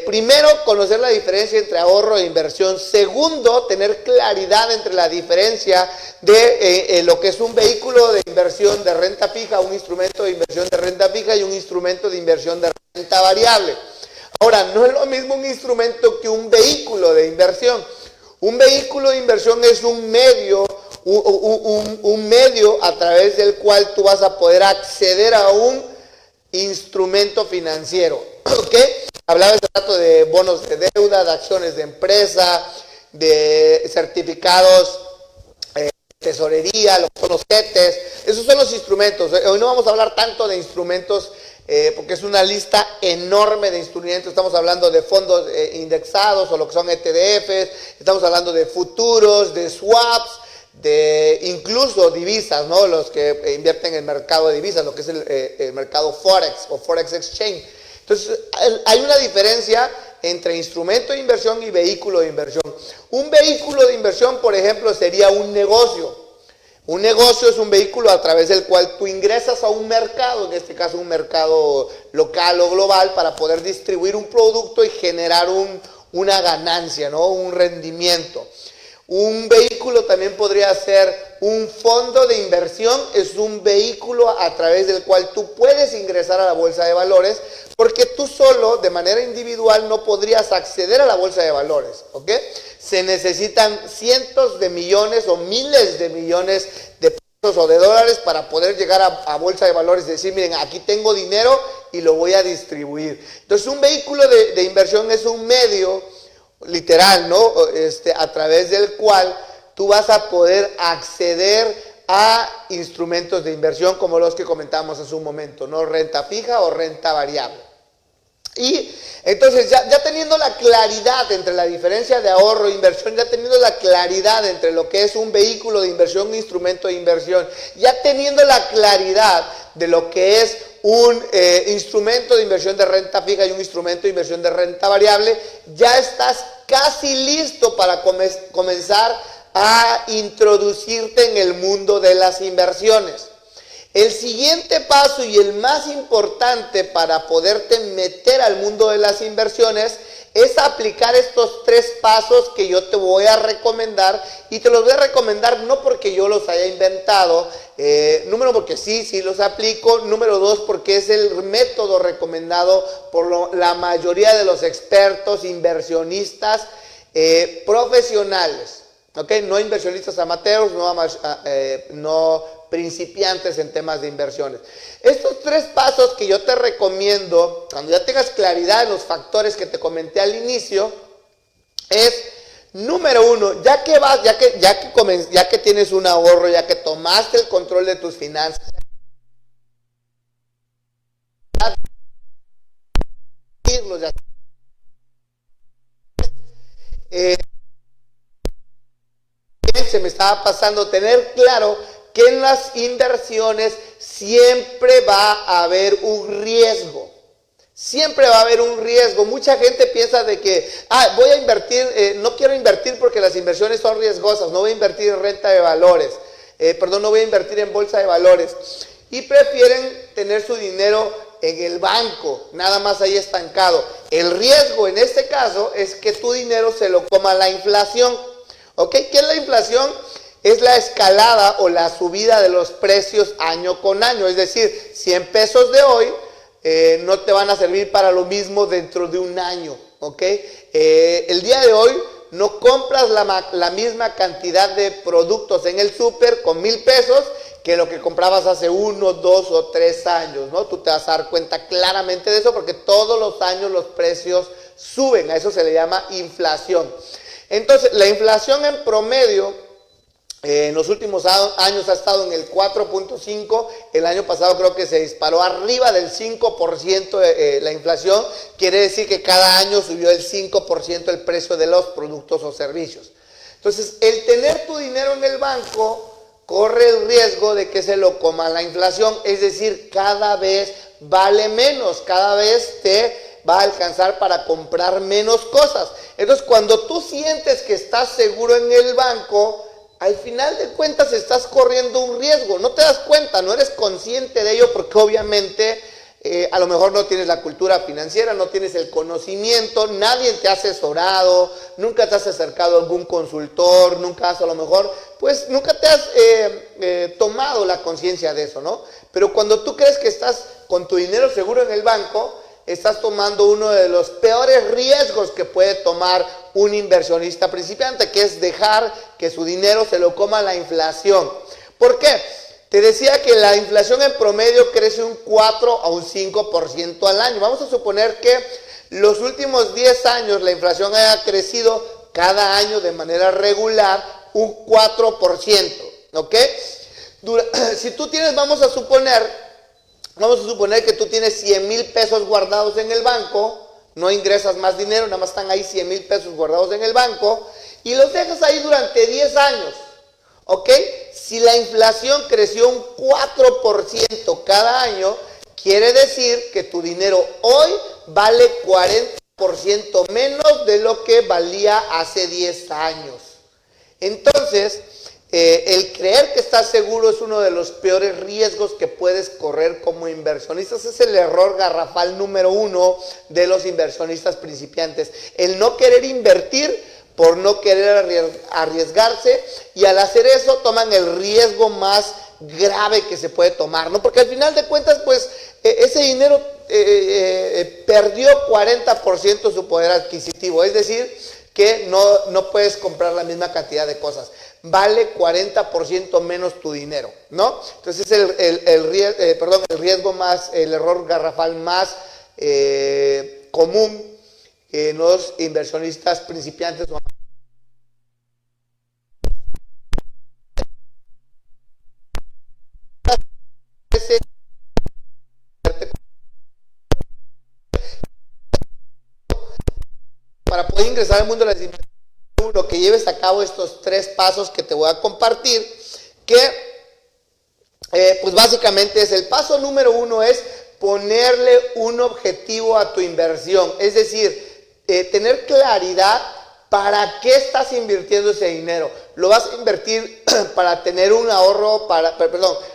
primero, conocer la diferencia entre ahorro e inversión. Segundo, tener claridad entre la diferencia de lo que es un vehículo de inversión de renta fija, un instrumento de inversión de renta fija y un instrumento de inversión de renta variable. Ahora, no es lo mismo un instrumento que un vehículo de inversión. Un vehículo de inversión es un medio a través del cual tú vas a poder acceder a un instrumento financiero, ¿ok? Hablaba hace rato de bonos de deuda, de acciones de empresa, de certificados de tesorería, lo que son los CETES. Esos son los instrumentos. Hoy no vamos a hablar tanto de instrumentos porque es una lista enorme de instrumentos. Estamos hablando de fondos indexados o lo que son ETFs, estamos hablando de futuros, de swaps, de incluso divisas, ¿no? Los que invierten en el mercado de divisas, lo que es el mercado Forex o Forex Exchange. Entonces, hay una diferencia entre instrumento de inversión y vehículo de inversión. Un vehículo de inversión, por ejemplo, sería un negocio. Un negocio es un vehículo a través del cual tú ingresas a un mercado, en este caso un mercado local o global, para poder distribuir un producto y generar una ganancia, ¿no? Un rendimiento. Un vehículo también podría ser un fondo de inversión, es un vehículo a través del cual tú puedes ingresar a la bolsa de valores, porque tú solo, de manera individual, no podrías acceder a la bolsa de valores, ¿ok? Se necesitan cientos de millones o miles de millones de pesos o de dólares para poder llegar a bolsa de valores y decir, miren, aquí tengo dinero y lo voy a distribuir. Entonces, un vehículo de inversión es un medio literal, ¿no? A través del cual tú vas a poder acceder a instrumentos de inversión como los que comentamos hace un momento, ¿no? Renta fija o renta variable. Y entonces ya teniendo la claridad entre la diferencia de ahorro e inversión, ya teniendo la claridad entre lo que es un vehículo de inversión, un instrumento de inversión, ya teniendo la claridad de lo que es un instrumento de inversión de renta fija y un instrumento de inversión de renta variable, ya estás casi listo para comenzar a introducirte en el mundo de las inversiones. El siguiente paso y el más importante para poderte meter al mundo de las inversiones es aplicar estos 3 pasos que yo te voy a recomendar, y te los voy a recomendar no porque yo los haya inventado, número porque sí los aplico, número 2 porque es el método recomendado por la mayoría de los expertos, inversionistas profesionales, ¿ok? No inversionistas amateurs, no principiantes en temas de inversiones. Estos 3 pasos que yo te recomiendo, cuando ya tengas claridad en los factores que te comenté al inicio, es, número 1, ya que tienes un ahorro, ya que tomaste el control de tus finanzas, se me estaba pasando tener claro que en las inversiones siempre va a haber un riesgo. Siempre va a haber un riesgo. Mucha gente piensa de que, voy a invertir, no quiero invertir porque las inversiones son riesgosas, no voy a invertir en renta de valores, no voy a invertir en bolsa de valores. Y prefieren tener su dinero en el banco, nada más ahí estancado. El riesgo en este caso es que tu dinero se lo coma la inflación. ¿Ok? ¿Qué es la inflación? Es la escalada o la subida de los precios año con año. Es decir, 100 pesos de hoy no te van a servir para lo mismo dentro de un año. ¿Ok? El día de hoy no compras la misma cantidad de productos en el súper con 1,000 pesos que lo que comprabas hace 1, 2 o 3 años, ¿no? Tú te vas a dar cuenta claramente de eso porque todos los años los precios suben. A eso se le llama inflación. Entonces, la inflación en promedio En los últimos años ha estado en el 4.5, el año pasado creo que se disparó arriba del 5% la inflación, quiere decir que cada año subió el 5% el precio de los productos o servicios. Entonces, el tener tu dinero en el banco corre el riesgo de que se lo coma la inflación, es decir, cada vez vale menos, cada vez te va a alcanzar para comprar menos cosas. Entonces, cuando tú sientes que estás seguro en el banco, al final de cuentas estás corriendo un riesgo, no te das cuenta, no eres consciente de ello porque obviamente a lo mejor no tienes la cultura financiera, no tienes el conocimiento, nadie te ha asesorado, nunca te has acercado a algún consultor, nunca has a lo mejor, pues nunca te has tomado la conciencia de eso, ¿no? Pero cuando tú crees que estás con tu dinero seguro en el banco, estás tomando uno de los peores riesgos que puede tomar un inversionista principiante, que es dejar que su dinero se lo coma la inflación. ¿Por qué? Te decía que la inflación en promedio crece un 4 a un 5% al año. Vamos a suponer que los últimos 10 años la inflación haya crecido cada año de manera regular un 4%, ¿ok? Si tú tienes, vamos a suponer que tú tienes 100,000 pesos guardados en el banco, no ingresas más dinero, nada más están ahí 100,000 pesos guardados en el banco y los dejas ahí durante 10 años, ¿ok? Si la inflación creció un 4% cada año, quiere decir que tu dinero hoy vale 40% menos de lo que valía hace 10 años. Entonces, el creer que estás seguro es uno de los peores riesgos que puedes correr como inversionista. Ese es el error garrafal número 1 de los inversionistas principiantes. El no querer invertir por no querer arriesgarse, y al hacer eso toman el riesgo más grave que se puede tomar, ¿no? Porque al final de cuentas, pues, ese dinero perdió 40% su poder adquisitivo, es decir, que no puedes comprar la misma cantidad de cosas. Vale 40% menos tu dinero, ¿no? Entonces es el riesgo más, el error garrafal más común en los inversionistas principiantes. Para poder ingresar al mundo de las inversiones, uno, que lleves a cabo estos 3 pasos que te voy a compartir, que pues básicamente es el paso número 1, es ponerle un objetivo a tu inversión, es decir, tener claridad para qué estás invirtiendo ese dinero. Lo vas a invertir para tener un ahorro,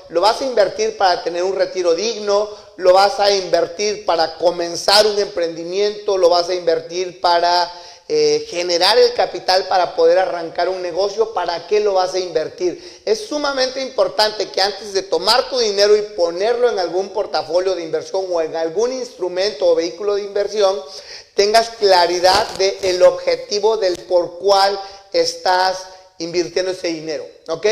lo vas a invertir para tener un retiro digno, lo vas a invertir para comenzar un emprendimiento, lo vas a invertir para generar el capital para poder arrancar un negocio. ¿Para qué lo vas a invertir? Es sumamente importante que antes de tomar tu dinero y ponerlo en algún portafolio de inversión o en algún instrumento o vehículo de inversión, tengas claridad del objetivo del por cual estás invirtiendo ese dinero, ¿ok?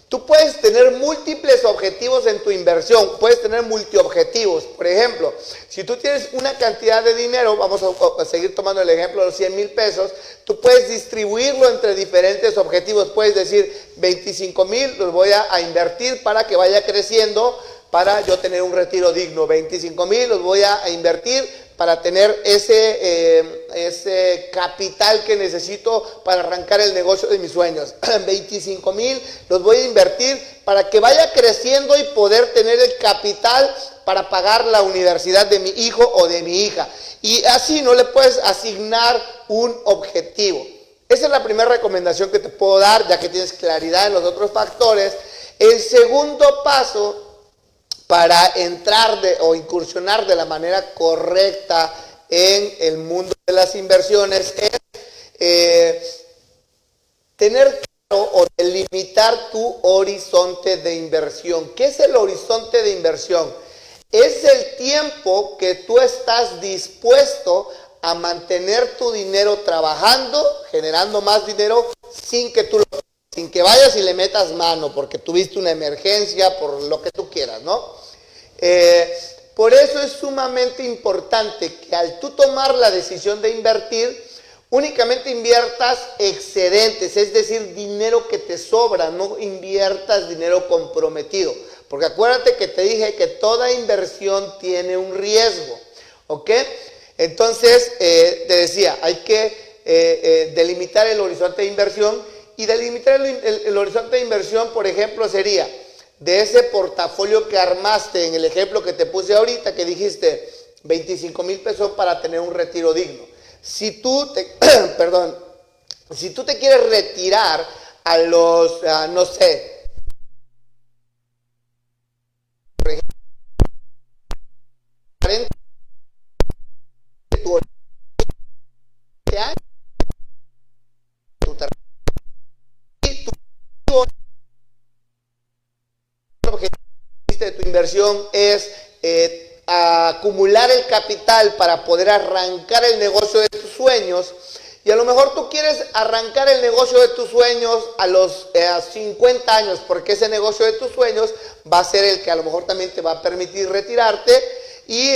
Tú puedes tener múltiples objetivos en tu inversión, puedes tener multiobjetivos. Por ejemplo, si tú tienes una cantidad de dinero, vamos a seguir tomando el ejemplo de los 100,000 pesos, tú puedes distribuirlo entre diferentes objetivos. Puedes decir, 25,000 los voy a invertir para que vaya creciendo, para yo tener un retiro digno. 25,000 los voy a invertir para tener ese capital que necesito para arrancar el negocio de mis sueños. 25,000 los voy a invertir para que vaya creciendo y poder tener el capital para pagar la universidad de mi hijo o de mi hija. Y así no le puedes asignar un objetivo. Esa es la primera recomendación que te puedo dar, ya que tienes claridad en los otros factores. El segundo paso para entrar o incursionar de la manera correcta en el mundo de las inversiones es tener claro o delimitar tu horizonte de inversión. ¿Qué es el horizonte de inversión? Es el tiempo que tú estás dispuesto a mantener tu dinero trabajando, generando más dinero sin que vayas y le metas mano porque tuviste una emergencia, por lo que tú quieras, ¿no? Por eso es sumamente importante que al tú tomar la decisión de invertir, Únicamente inviertas excedentes, es decir, dinero que te sobra, no inviertas dinero comprometido. Porque acuérdate que te dije que toda inversión tiene un riesgo, ¿ok? Entonces, te decía, hay que delimitar el horizonte de inversión, y delimitar el horizonte de inversión, por ejemplo, sería de ese portafolio que armaste, en el ejemplo que te puse ahorita, que dijiste 25,000 pesos para tener un retiro digno. Si tú te, perdón, si tú te quieres retirar a los, no sé, por ejemplo, 40 años, tu objetivo de tu inversión es acumular el capital para poder arrancar el negocio de tus sueños, y a lo mejor tú quieres arrancar el negocio de tus sueños a los 50 años, porque ese negocio de tus sueños va a ser el que a lo mejor también te va a permitir retirarte, y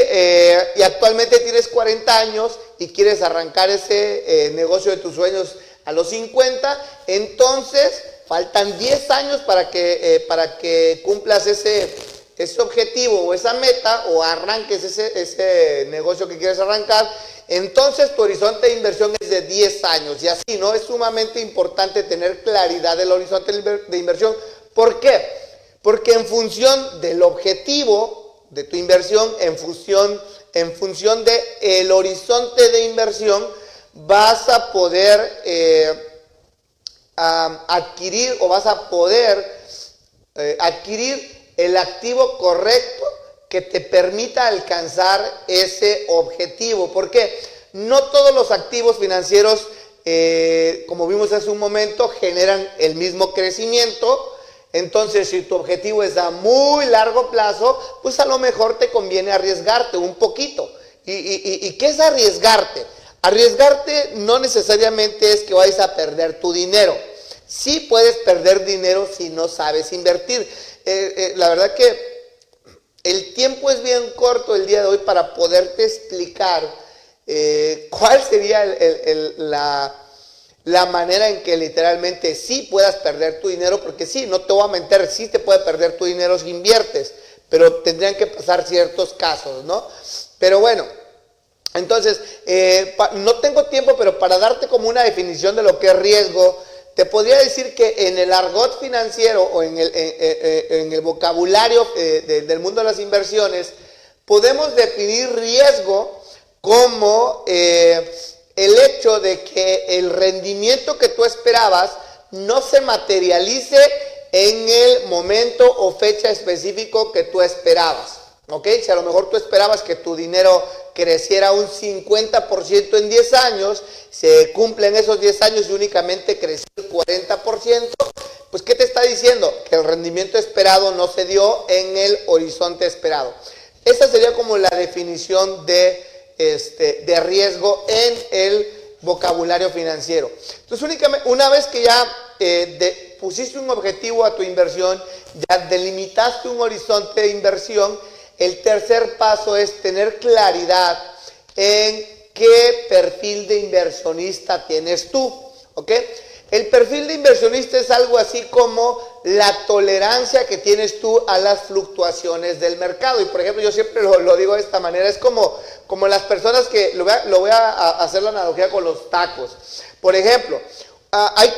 actualmente tienes 40 años y quieres arrancar ese negocio de tus sueños a los 50, entonces faltan 10 años para que cumplas ese objetivo o esa meta, o arranques ese negocio que quieres arrancar. Entonces tu horizonte de inversión es de 10 años, y así, ¿no? Es sumamente importante tener claridad del horizonte de inversión. ¿Por qué? Porque en función del objetivo de tu inversión, en función del horizonte de inversión, vas a poder adquirir, o vas a poder adquirir el activo correcto que te permita alcanzar ese objetivo. Porque no todos los activos financieros, como vimos hace un momento, generan el mismo crecimiento. Entonces, si tu objetivo es a muy largo plazo, pues a lo mejor te conviene arriesgarte un poquito. ¿Y qué es arriesgarte? Arriesgarte no necesariamente es que vayas a perder tu dinero. Sí puedes perder dinero si no sabes invertir. La verdad que el tiempo es bien corto el día de hoy para poderte explicar cuál sería la manera en que literalmente sí puedas perder tu dinero, porque sí, no te voy a mentir, sí te puede perder tu dinero si inviertes, pero tendrían que pasar ciertos casos, ¿no? Pero bueno, entonces, no tengo tiempo, pero para darte como una definición de lo que es riesgo, te podría decir que en el argot financiero, o en el vocabulario del mundo de las inversiones, podemos definir riesgo como el hecho de que el rendimiento que tú esperabas no se materialice en el momento o fecha específico que tú esperabas. ¿Ok? Si a lo mejor tú esperabas que tu dinero creciera un 50% en 10 años, se cumplen esos 10 años y únicamente creció el 40%, pues ¿qué te está diciendo? Que el rendimiento esperado no se dio en el horizonte esperado. Esa sería como la definición de riesgo en el vocabulario financiero. Entonces, únicamente, una vez que ya pusiste un objetivo a tu inversión, ya delimitaste un horizonte de inversión, el tercer paso es tener claridad en qué perfil de inversionista tienes tú, ¿ok? El perfil de inversionista es algo así como la tolerancia que tienes tú a las fluctuaciones del mercado. Y por ejemplo, yo siempre lo digo de esta manera, es como las personas que, lo voy a hacer la analogía con los tacos. Por ejemplo, hay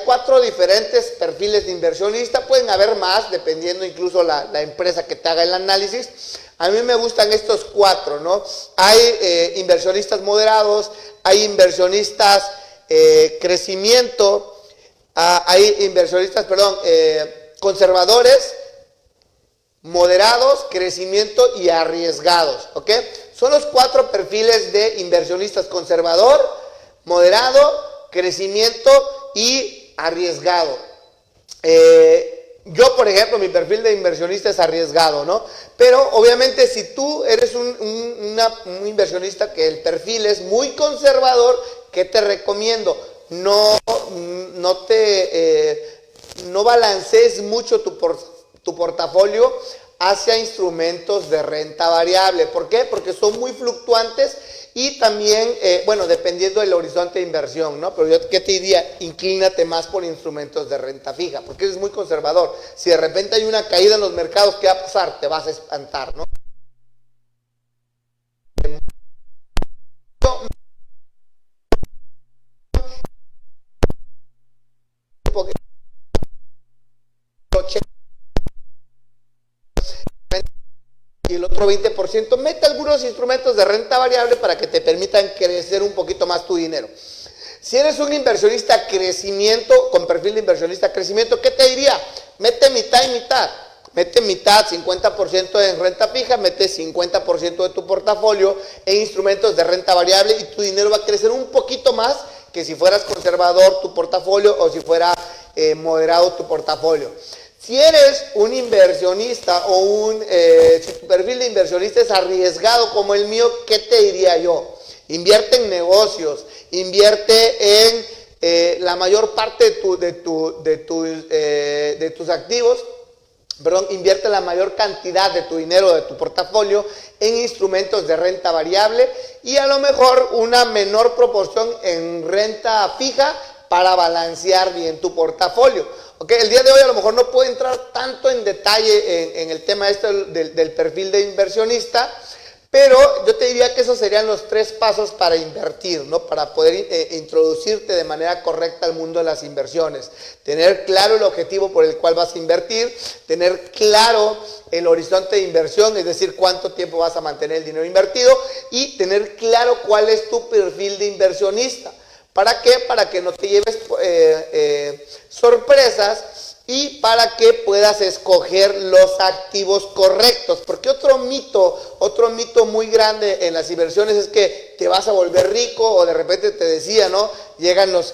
cuatro diferentes perfiles de inversionista, pueden haber más, dependiendo incluso la empresa que te haga el análisis. A mí me gustan estos cuatro, ¿no? Hay inversionistas moderados, hay inversionistas crecimiento, hay inversionistas, conservadores, moderados, crecimiento y arriesgados, ¿ok? Son los cuatro perfiles de inversionistas: conservador, moderado, crecimiento y arriesgado. Yo, por ejemplo, mi perfil de inversionista es arriesgado, ¿no? Pero obviamente si tú eres un inversionista que el perfil es muy conservador, ¿qué te recomiendo? No balancees mucho tu portafolio hacia instrumentos de renta variable. ¿Por qué? Porque son muy fluctuantes y también, bueno, dependiendo del horizonte de inversión, ¿no? Pero yo, ¿qué te diría? Inclínate más por instrumentos de renta fija, porque eres muy conservador. Si de repente hay una caída en los mercados, ¿qué va a pasar? Te vas a espantar, ¿no? Y el otro 20%, mete algunos instrumentos de renta variable para que te permitan crecer un poquito más tu dinero. Si eres un inversionista crecimiento, con perfil de inversionista crecimiento, ¿qué te diría? Mete mitad y mitad. Mete mitad, 50% en renta fija, mete 50% de tu portafolio en instrumentos de renta variable y tu dinero va a crecer un poquito más que si fueras conservador tu portafolio o si fuera moderado tu portafolio. Si eres un inversionista o si tu perfil de inversionista es arriesgado como el mío, ¿qué te diría yo? Invierte en negocios, invierte en la mayor parte de tus activos, invierte la mayor cantidad de tu dinero, de tu portafolio en instrumentos de renta variable y a lo mejor una menor proporción en renta fija para balancear bien tu portafolio. Okay, el día de hoy a lo mejor no puedo entrar tanto en detalle en el tema del perfil de inversionista, pero yo te diría que esos serían los 3 pasos para invertir, ¿no? Para poder introducirte de manera correcta al mundo de las inversiones. Tener claro el objetivo por el cual vas a invertir, tener claro el horizonte de inversión, es decir, cuánto tiempo vas a mantener el dinero invertido y tener claro cuál es tu perfil de inversionista. ¿Para qué? Para que no te lleves sorpresas y para que puedas escoger los activos correctos. Porque otro mito muy grande en las inversiones es que te vas a volver rico o de repente te decía, ¿no? Llegan los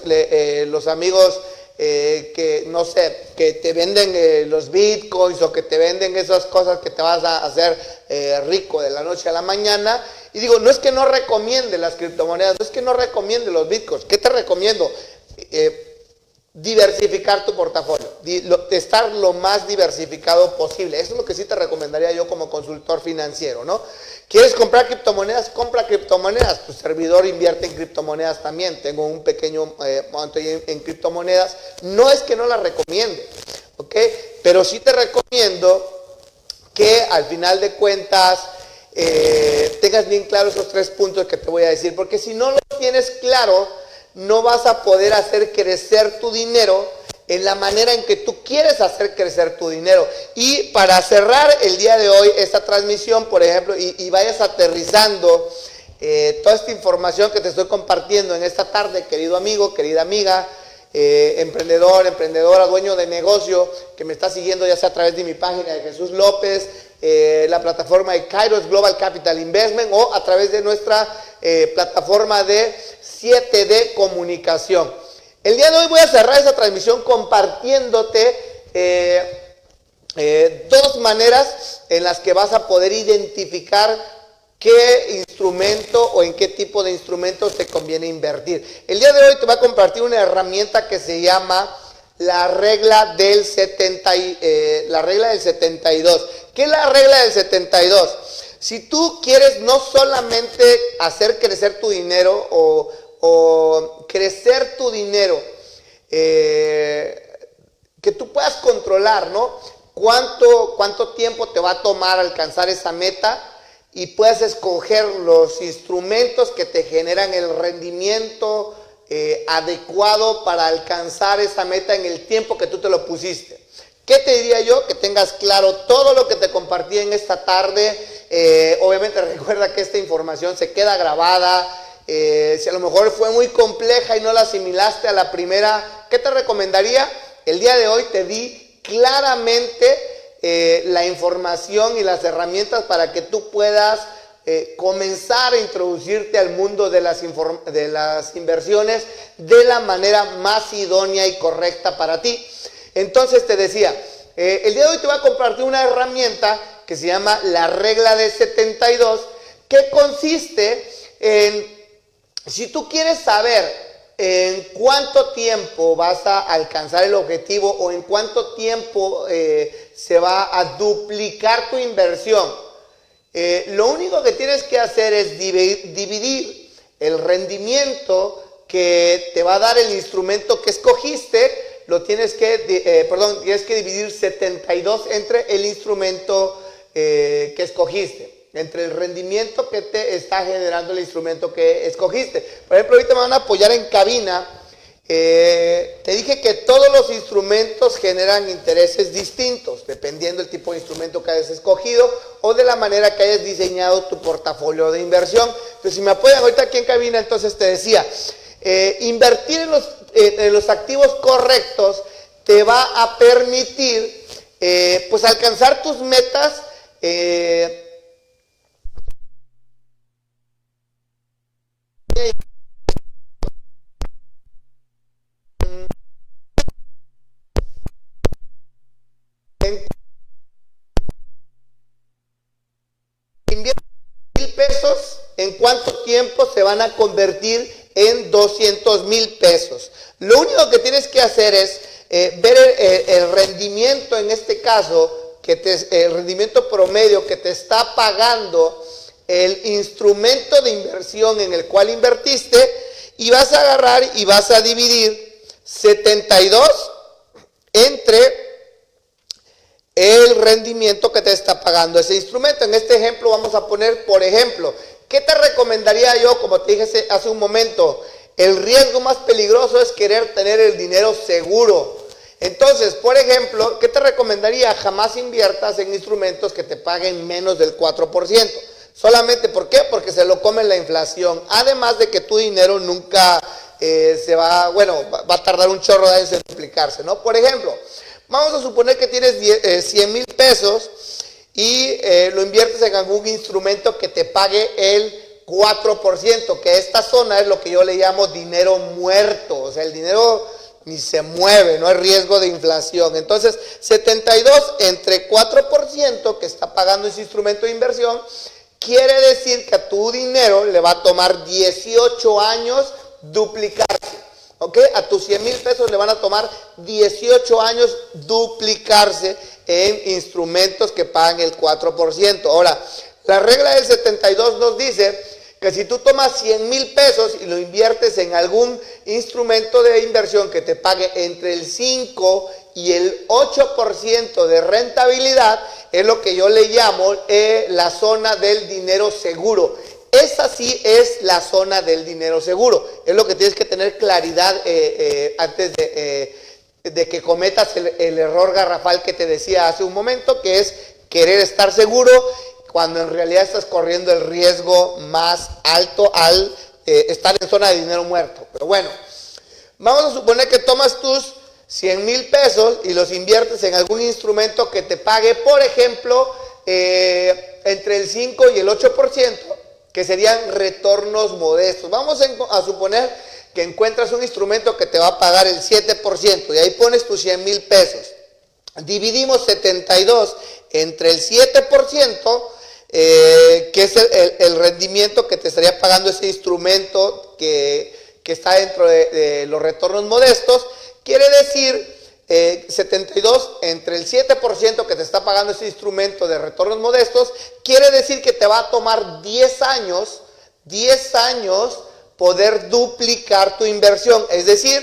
amigos que, no sé, que te venden los bitcoins o que te venden esas cosas que te vas a hacer rico de la noche a la mañana. Y digo, no es que no recomiende las criptomonedas, no es que no recomiende los bitcoins. ¿Qué te recomiendo? Diversificar tu portafolio, estar lo más diversificado posible. Eso es lo que sí te recomendaría yo como consultor financiero, ¿no? ¿Quieres comprar criptomonedas? Compra criptomonedas. Tu servidor invierte en criptomonedas también. Tengo un pequeño monto en criptomonedas. No es que no las recomiende, ¿ok? Pero sí te recomiendo que al final de cuentas tengas bien claro esos 3 puntos que te voy a decir, porque si no lo tienes claro, no vas a poder hacer crecer tu dinero en la manera en que tú quieres hacer crecer tu dinero. Y para cerrar el día de hoy esta transmisión, por ejemplo, y vayas aterrizando toda esta información que te estoy compartiendo en esta tarde, querido amigo, querida amiga, emprendedor, emprendedora, dueño de negocio, que me está siguiendo ya sea a través de mi página de Jesús López, la plataforma de Kairos Global Capital Investment o a través de nuestra plataforma de 7D Comunicación. El día de hoy voy a cerrar esta transmisión compartiéndote 2 maneras en las que vas a poder identificar qué instrumento o en qué tipo de instrumentos te conviene invertir. El día de hoy te voy a compartir una herramienta que se llama la regla del 72. ¿Qué es la regla del 72? Si tú quieres no solamente hacer crecer tu dinero o crecer tu dinero, que tú puedas controlar, ¿no? ¿Cuánto tiempo te va a tomar alcanzar esa meta? Y puedas escoger los instrumentos que te generan el rendimiento adecuado para alcanzar esa meta en el tiempo que tú te lo pusiste. ¿Qué te diría yo? Que tengas claro todo lo que te compartí en esta tarde. Obviamente recuerda que esta información se queda grabada. Si a lo mejor fue muy compleja y no la asimilaste a la primera, ¿qué te recomendaría? El día de hoy te di claramente la información y las herramientas para que tú puedas comenzar a introducirte al mundo de las inversiones de la manera más idónea y correcta para ti. Entonces te decía, el día de hoy te voy a compartir una herramienta que se llama la regla de 72, que consiste en, si tú quieres saber en cuánto tiempo vas a alcanzar el objetivo o en cuánto tiempo se va a duplicar tu inversión Lo único que tienes que hacer es dividir el rendimiento que te va a dar el instrumento que escogiste, tienes que dividir 72 entre el instrumento que escogiste, entre el rendimiento que te está generando el instrumento que escogiste. Por ejemplo, ahorita me van a apoyar en cabina. Te dije que todos los instrumentos generan intereses distintos, dependiendo del tipo de instrumento que hayas escogido o de la manera que hayas diseñado tu portafolio de inversión. Entonces, si me apoyan ahorita aquí en cabina, entonces te decía, invertir en los activos correctos te va a permitir pues alcanzar tus metas invierte 1,000 pesos, ¿en cuánto tiempo se van a convertir en 200,000 pesos? Lo único que tienes que hacer es ver el rendimiento, en este caso, el rendimiento promedio que te está pagando el instrumento de inversión en el cual invertiste, y vas a agarrar y vas a dividir 72 entre el rendimiento que te está pagando ese instrumento. En este ejemplo vamos a poner, por ejemplo, ¿qué te recomendaría yo? Como te dije hace un momento, el riesgo más peligroso es querer tener el dinero seguro. Entonces, por ejemplo, ¿qué te recomendaría? Jamás inviertas en instrumentos que te paguen menos del 4%. Solamente, ¿por qué? Porque se lo come la inflación. Además de que tu dinero nunca va a tardar un chorro de años en duplicarse, ¿no? Por ejemplo, vamos a suponer que tienes 100,000 pesos y lo inviertes en algún instrumento que te pague el 4%, que esta zona es lo que yo le llamo dinero muerto. O sea, el dinero ni se mueve, no hay riesgo de inflación. Entonces, 72 entre 4% que está pagando ese instrumento de inversión, quiere decir que a tu dinero le va a tomar 18 años duplicarse. ¿Ok? A tus 100,000 pesos le van a tomar 18 años duplicarse en instrumentos que pagan el 4%. Ahora, la regla del 72 nos dice que si tú tomas 100,000 pesos y lo inviertes en algún instrumento de inversión que te pague entre el 5 y el 8% de rentabilidad, es lo que yo le llamo la zona del dinero seguro. Esa sí es la zona del dinero seguro. Es lo que tienes que tener claridad antes de que cometas el error garrafal que te decía hace un momento, que es querer estar seguro cuando en realidad estás corriendo el riesgo más alto al estar en zona de dinero muerto. Pero bueno, vamos a suponer que tomas tus 100,000 pesos y los inviertes en algún instrumento que te pague, por ejemplo, entre el 5 y el 8%, que serían retornos modestos. Vamos a suponer que encuentras un instrumento que te va a pagar el 7% y ahí pones tus 100,000 pesos. Dividimos 72 entre el 7%, que es el rendimiento que te estaría pagando ese instrumento que está dentro de los retornos modestos. Quiere decir 72 entre el 7% que te está pagando ese instrumento de retornos modestos, quiere decir que te va a tomar 10 años poder duplicar tu inversión. Es decir,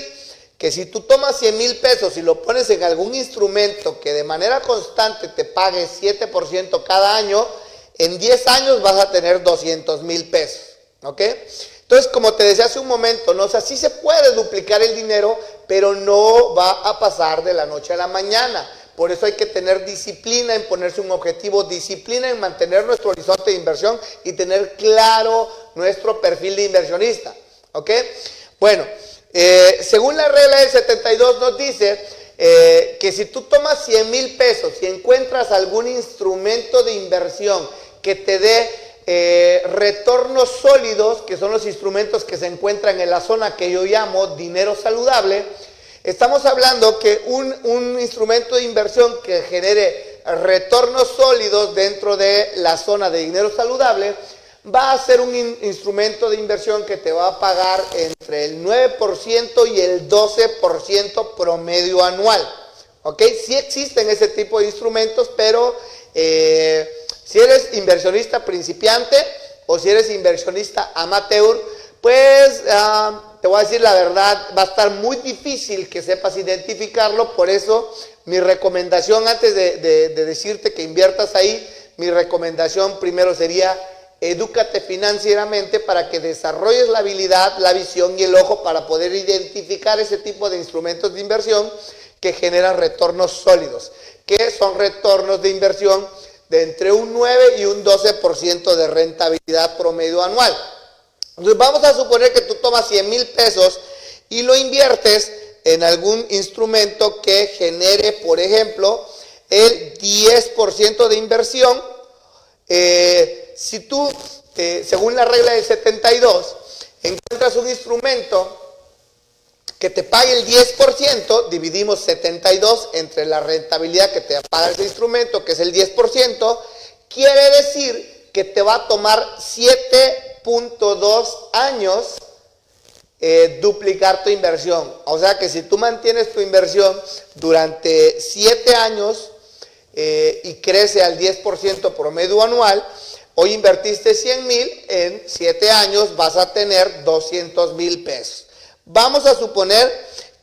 que si tú tomas 100,000 pesos y lo pones en algún instrumento que de manera constante te pague 7% cada año, en 10 años vas a tener 200,000 pesos. ¿Ok? Entonces, como te decía hace un momento, ¿no? O sea, sí se puede duplicar el dinero, pero no va a pasar de la noche a la mañana. Por eso hay que tener disciplina en ponerse un objetivo, disciplina en mantener nuestro horizonte de inversión y tener claro nuestro perfil de inversionista. ¿Ok? Bueno, según la regla del 72 nos dice que si tú tomas 100,000 pesos y encuentras algún instrumento de inversión que te dé retornos sólidos, que son los instrumentos que se encuentran en la zona que yo llamo dinero saludable, estamos hablando que un instrumento de inversión que genere retornos sólidos dentro de la zona de dinero saludable va a ser un instrumento de inversión que te va a pagar entre el 9% y el 12% promedio anual. ¿Ok? Sí existen ese tipo de instrumentos, pero Si eres inversionista principiante o si eres inversionista amateur, pues te voy a decir la verdad, va a estar muy difícil que sepas identificarlo. Por eso mi recomendación, antes de decirte que inviertas ahí, mi recomendación primero sería: edúcate financieramente para que desarrolles la habilidad, la visión y el ojo para poder identificar ese tipo de instrumentos de inversión que generan retornos sólidos, que son retornos de inversión de entre un 9 y un 12% de rentabilidad promedio anual. Entonces vamos a suponer que tú tomas 100,000 pesos y lo inviertes en algún instrumento que genere, por ejemplo, el 10% de inversión. Si tú, según la regla del 72, encuentras un instrumento que te pague el 10%, dividimos 72 entre la rentabilidad que te paga ese instrumento, que es el 10%, quiere decir que te va a tomar 7.2 años duplicar tu inversión. O sea que si tú mantienes tu inversión durante 7 años y crece al 10% promedio anual, hoy invertiste 100,000, en 7 años vas a tener 200,000 pesos. Vamos a suponer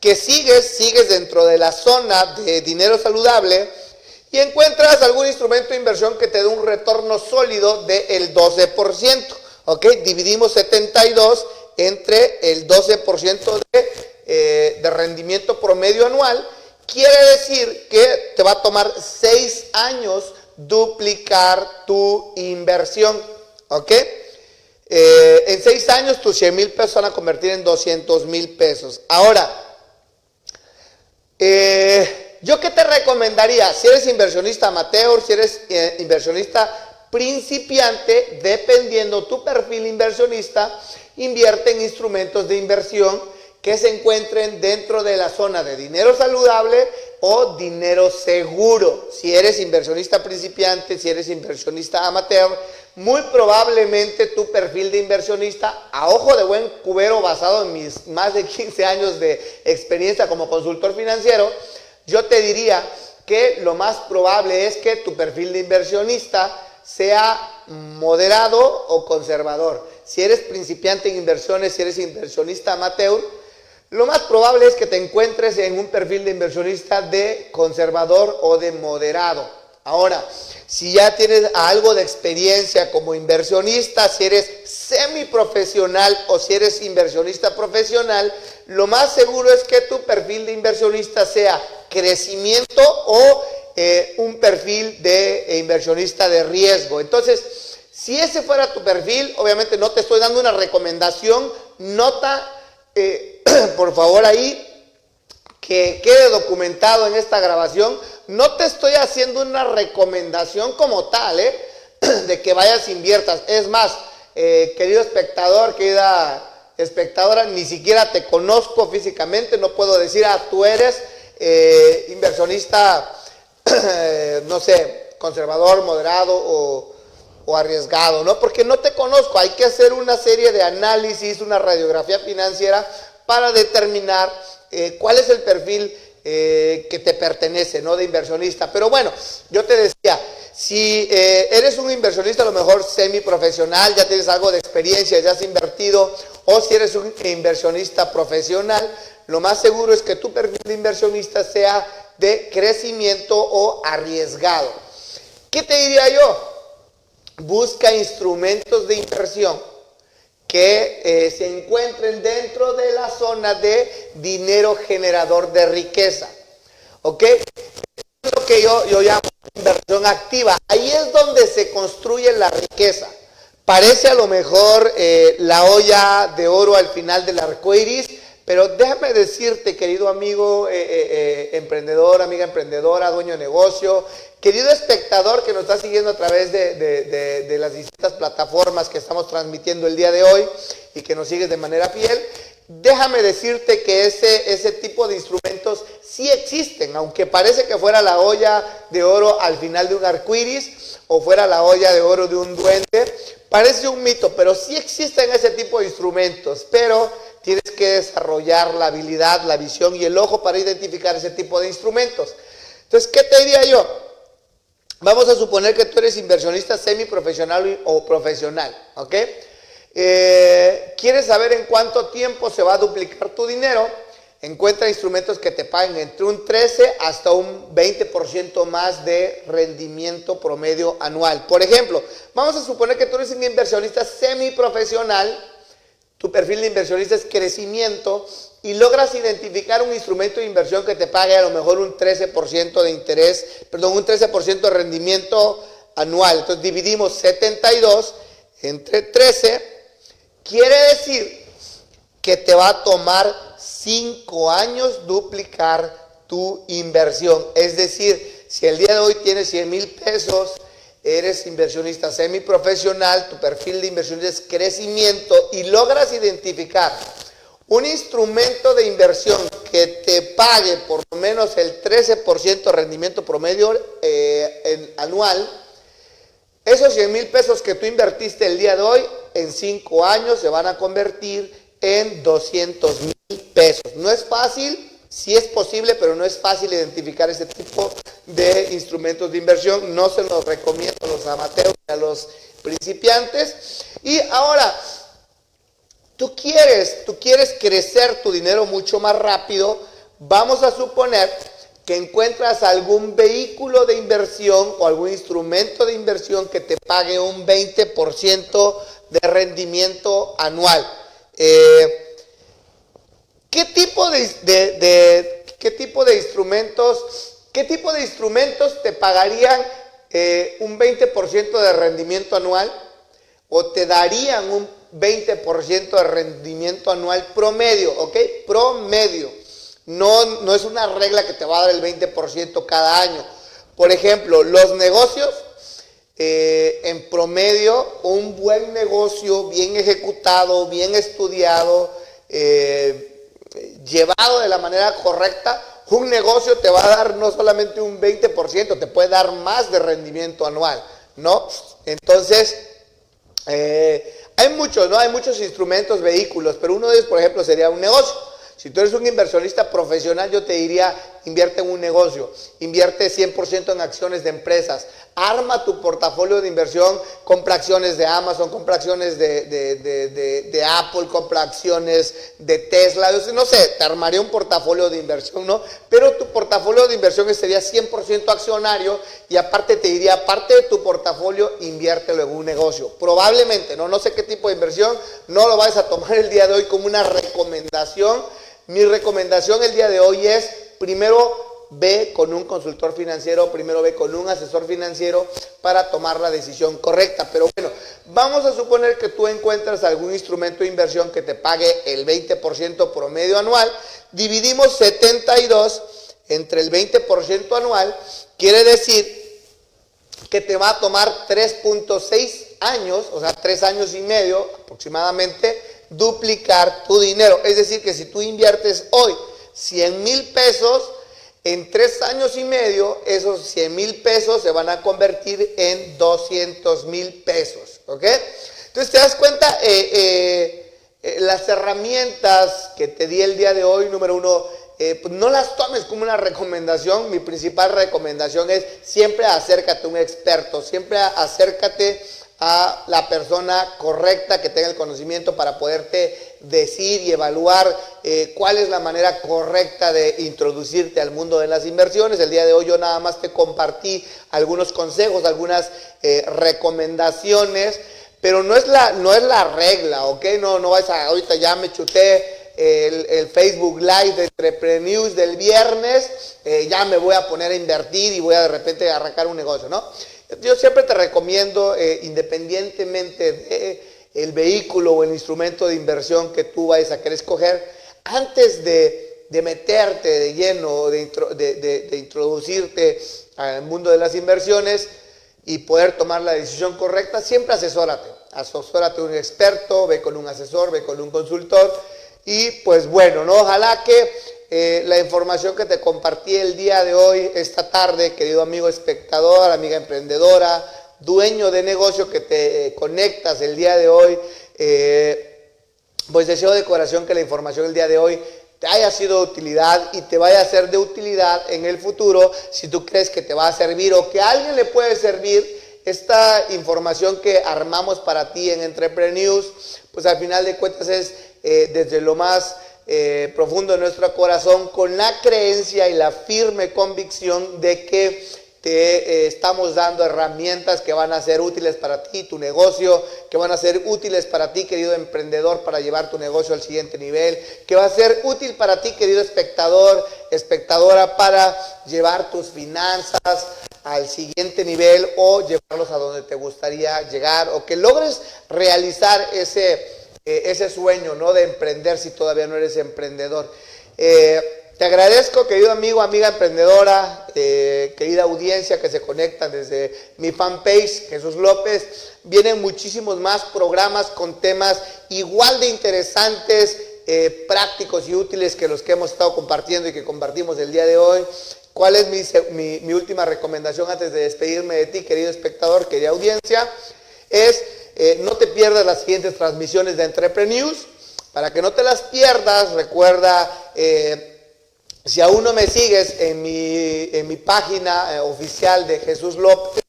que sigues dentro de la zona de dinero saludable y encuentras algún instrumento de inversión que te dé un retorno sólido del 12%. ¿Ok? Dividimos 72 entre el 12% de rendimiento promedio anual. Quiere decir que te va a tomar 6 años duplicar tu inversión. ¿Ok? En 6 años tus 100,000 pesos van a convertir en 200,000 pesos. Ahora, ¿yo qué te recomendaría? Si eres inversionista amateur, si eres inversionista principiante, dependiendo tu perfil inversionista, invierte en instrumentos de inversión que se encuentren dentro de la zona de dinero saludable o dinero seguro. Si eres inversionista principiante, si eres inversionista amateur, muy probablemente tu perfil de inversionista, a ojo de buen cubero, basado en mis más de 15 años de experiencia como consultor financiero, yo te diría que lo más probable es que tu perfil de inversionista sea moderado o conservador. Si eres principiante en inversiones, si eres inversionista amateur, lo más probable es que te encuentres en un perfil de inversionista de conservador o de moderado. Ahora, si ya tienes algo de experiencia como inversionista, si eres semiprofesional o si eres inversionista profesional, lo más seguro es que tu perfil de inversionista sea crecimiento o un perfil de inversionista de riesgo. Entonces, si ese fuera tu perfil, obviamente no te estoy dando una recomendación, nota por favor ahí, que quede documentado en esta grabación, no te estoy haciendo una recomendación como tal, de que vayas e inviertas. Es más, querido espectador, querida espectadora, ni siquiera te conozco físicamente, no puedo decir, tú eres inversionista, no sé, conservador, moderado o arriesgado, ¿no? Porque no te conozco. Hay que hacer una serie de análisis, una radiografía financiera para determinar cuál es el perfil que te pertenece, ¿no? De inversionista. Pero bueno, yo te decía, si eres un inversionista a lo mejor semiprofesional, ya tienes algo de experiencia, ya has invertido, o si eres un inversionista profesional, lo más seguro es que tu perfil de inversionista sea de crecimiento o arriesgado. ¿Qué te diría yo? Busca instrumentos de inversión que se encuentren dentro de la zona de dinero generador de riqueza. ¿Ok? Es lo que yo llamo inversión activa. Ahí es donde se construye la riqueza. Parece a lo mejor la olla de oro al final del arco iris, pero déjame decirte, querido amigo emprendedor, amiga emprendedora, dueño de negocio, querido espectador que nos está siguiendo a través de las distintas plataformas que estamos transmitiendo el día de hoy y que nos sigues de manera fiel, déjame decirte que ese tipo de instrumentos sí existen, aunque parece que fuera la olla de oro al final de un arco iris o fuera la olla de oro de un duende, parece un mito, pero sí existen ese tipo de instrumentos, pero tienes que desarrollar la habilidad, la visión y el ojo para identificar ese tipo de instrumentos. Entonces, ¿qué te diría yo? Vamos a suponer que tú eres inversionista semiprofesional o profesional, ¿ok? ¿Quieres saber en cuánto tiempo se va a duplicar tu dinero? Encuentra instrumentos que te paguen entre un 13 hasta un 20% más de rendimiento promedio anual. Por ejemplo, vamos a suponer que tú eres un inversionista semiprofesional, tu perfil de inversionista es crecimiento y logras identificar un instrumento de inversión que te pague a lo mejor un 13% de interés, perdón, un 13% de rendimiento anual. Entonces dividimos 72 entre 13, quiere decir que te va a tomar 5 años duplicar tu inversión. Es decir, si el día de hoy tienes 100,000 pesos, eres inversionista semiprofesional, tu perfil de inversión es crecimiento y logras identificar un instrumento de inversión que te pague por lo menos el 13% de rendimiento promedio anual, esos 100,000 pesos que tú invertiste el día de hoy, en 5 años se van a convertir en 200,000 pesos. No es fácil, sí es posible, pero no es fácil identificar ese tipo de instrumentos de inversión. No se los recomiendo a los amateurs, a los principiantes. Y ahora, tú quieres crecer tu dinero mucho más rápido. Vamos a suponer que encuentras algún vehículo de inversión o algún instrumento de inversión que te pague un 20% de rendimiento anual. ¿Qué tipo de instrumentos te pagarían un 20% de rendimiento anual o te darían un 20% de rendimiento anual promedio? ¿Ok? Promedio. No es una regla que te va a dar el 20% cada año. Por ejemplo, los negocios, en promedio, un buen negocio bien ejecutado, bien estudiado, llevado de la manera correcta, un negocio te va a dar no solamente un 20%, te puede dar más de rendimiento anual, ¿no? Entonces, hay muchos, ¿no? Hay muchos instrumentos, vehículos, pero uno de ellos, por ejemplo, sería un negocio. Si tú eres un inversionista profesional, yo te diría, invierte en un negocio, invierte 100% en acciones de empresas, arma tu portafolio de inversión, compra acciones de Amazon, compra acciones de Apple, compra acciones de Tesla, no sé, te armaría un portafolio de inversión, ¿no? Pero tu portafolio de inversión sería 100% accionario y aparte te diría, aparte de tu portafolio, inviértelo en un negocio. Probablemente, no sé qué tipo de inversión, no lo vayas a tomar el día de hoy como una recomendación. Mi recomendación el día de hoy es, primero ve con un consultor financiero, primero ve con un asesor financiero para tomar la decisión correcta. Pero bueno, vamos a suponer que tú encuentras algún instrumento de inversión que te pague el 20% promedio anual. Dividimos 72 entre el 20% anual, quiere decir que te va a tomar 3.6 años, o sea, 3 años y medio aproximadamente, duplicar tu dinero. Es decir, que si tú inviertes hoy 100,000 pesos, en 3 años y medio, esos 100,000 pesos se van a convertir en 200,000 pesos. ¿Ok? Entonces, te das cuenta, las herramientas que te di el día de hoy, número uno, pues no las tomes como una recomendación. Mi principal recomendación es siempre acércate a un experto, siempre acércate a la persona correcta que tenga el conocimiento para poderte decir y evaluar cuál es la manera correcta de introducirte al mundo de las inversiones. El día de hoy yo nada más te compartí algunos consejos, algunas recomendaciones, pero no es la regla, ¿ok? No vas a, ahorita ya me chuté el Facebook Live de Entrepreneurs del viernes, ya me voy a poner a invertir y voy a de repente arrancar un negocio, ¿no? Yo siempre te recomiendo, independientemente del vehículo o el instrumento de inversión que tú vayas a querer escoger, antes de meterte de lleno, de introducirte al mundo de las inversiones y poder tomar la decisión correcta, siempre asesórate de un experto, ve con un asesor, ve con un consultor y pues bueno, ¿no? Ojalá que la información que te compartí el día de hoy, esta tarde, querido amigo espectador, amiga emprendedora, dueño de negocio que te conectas el día de hoy, pues deseo de corazón que la información el día de hoy te haya sido de utilidad y te vaya a ser de utilidad en el futuro si tú crees que te va a servir o que a alguien le puede servir esta información que armamos para ti en Entrepreneurs. Pues al final de cuentas es desde lo más profundo de nuestro corazón, con la creencia y la firme convicción de que te estamos dando herramientas que van a ser útiles para ti, tu negocio, que van a ser útiles para ti, querido emprendedor, para llevar tu negocio al siguiente nivel, que va a ser útil para ti, querido espectador, espectadora, para llevar tus finanzas al siguiente nivel o llevarlos a donde te gustaría llegar, o que logres realizar ese sueño, ¿no?, de emprender si todavía no eres emprendedor. Te agradezco, querido amigo, amiga emprendedora, querida audiencia que se conecta desde mi fanpage, Jesús López. Vienen muchísimos más programas con temas igual de interesantes, prácticos y útiles que los que hemos estado compartiendo y que compartimos el día de hoy. ¿Cuál es mi última recomendación antes de despedirme de ti, querido espectador, querida audiencia? Es no te pierdas las siguientes transmisiones de Entrepreneurs. Para que no te las pierdas, recuerda, si aún no me sigues en mi página oficial de Jesús López,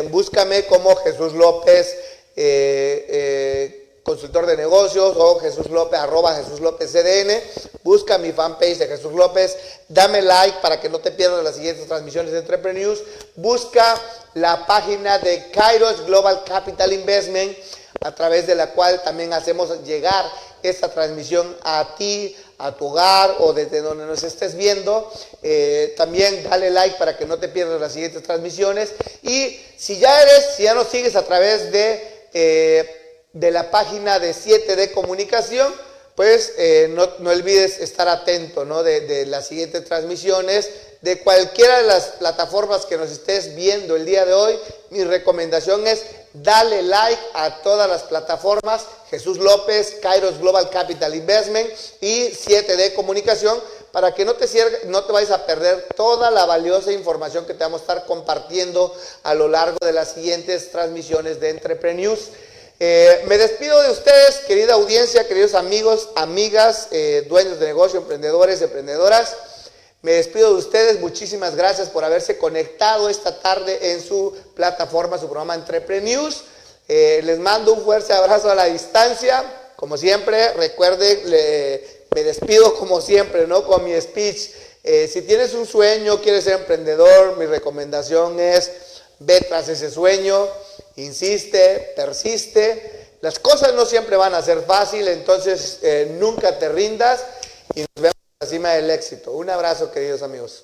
búscame como Jesús López, consultor de negocios, o Jesús López, @JesúsLópezCDN. Busca mi fanpage de Jesús López, dame like para que no te pierdas las siguientes transmisiones de Entrepreneurs. Busca la página de Kairos Global Capital Investment, a través de la cual también hacemos llegar esta transmisión a ti, a tu hogar o desde donde nos estés viendo. También dale like para que no te pierdas las siguientes transmisiones. Y si ya nos sigues a través de la página de 7D Comunicación, pues no olvides estar atento, ¿no?, de las siguientes transmisiones de cualquiera de las plataformas que nos estés viendo el día de hoy. Mi recomendación es dale like a todas las plataformas: Jesús López, Kairos Global Capital Investment y 7D Comunicación, para que no te vayas a perder toda la valiosa información que te vamos a estar compartiendo a lo largo de las siguientes transmisiones de Entrepreneurs. Me despido de ustedes, querida audiencia, queridos amigos, amigas, dueños de negocio, emprendedores, emprendedoras. Me despido de ustedes, muchísimas gracias por haberse conectado esta tarde en su plataforma, su programa Entrepreneurs. Les mando un fuerte abrazo a la distancia. Como siempre, recuerden, me despido como siempre, ¿no?, con mi speech. Si tienes un sueño, quieres ser emprendedor, mi recomendación es: ve tras ese sueño, insiste, persiste. Las cosas no siempre van a ser fáciles, entonces nunca te rindas y nos vemos en la cima del éxito. Un abrazo, queridos amigos.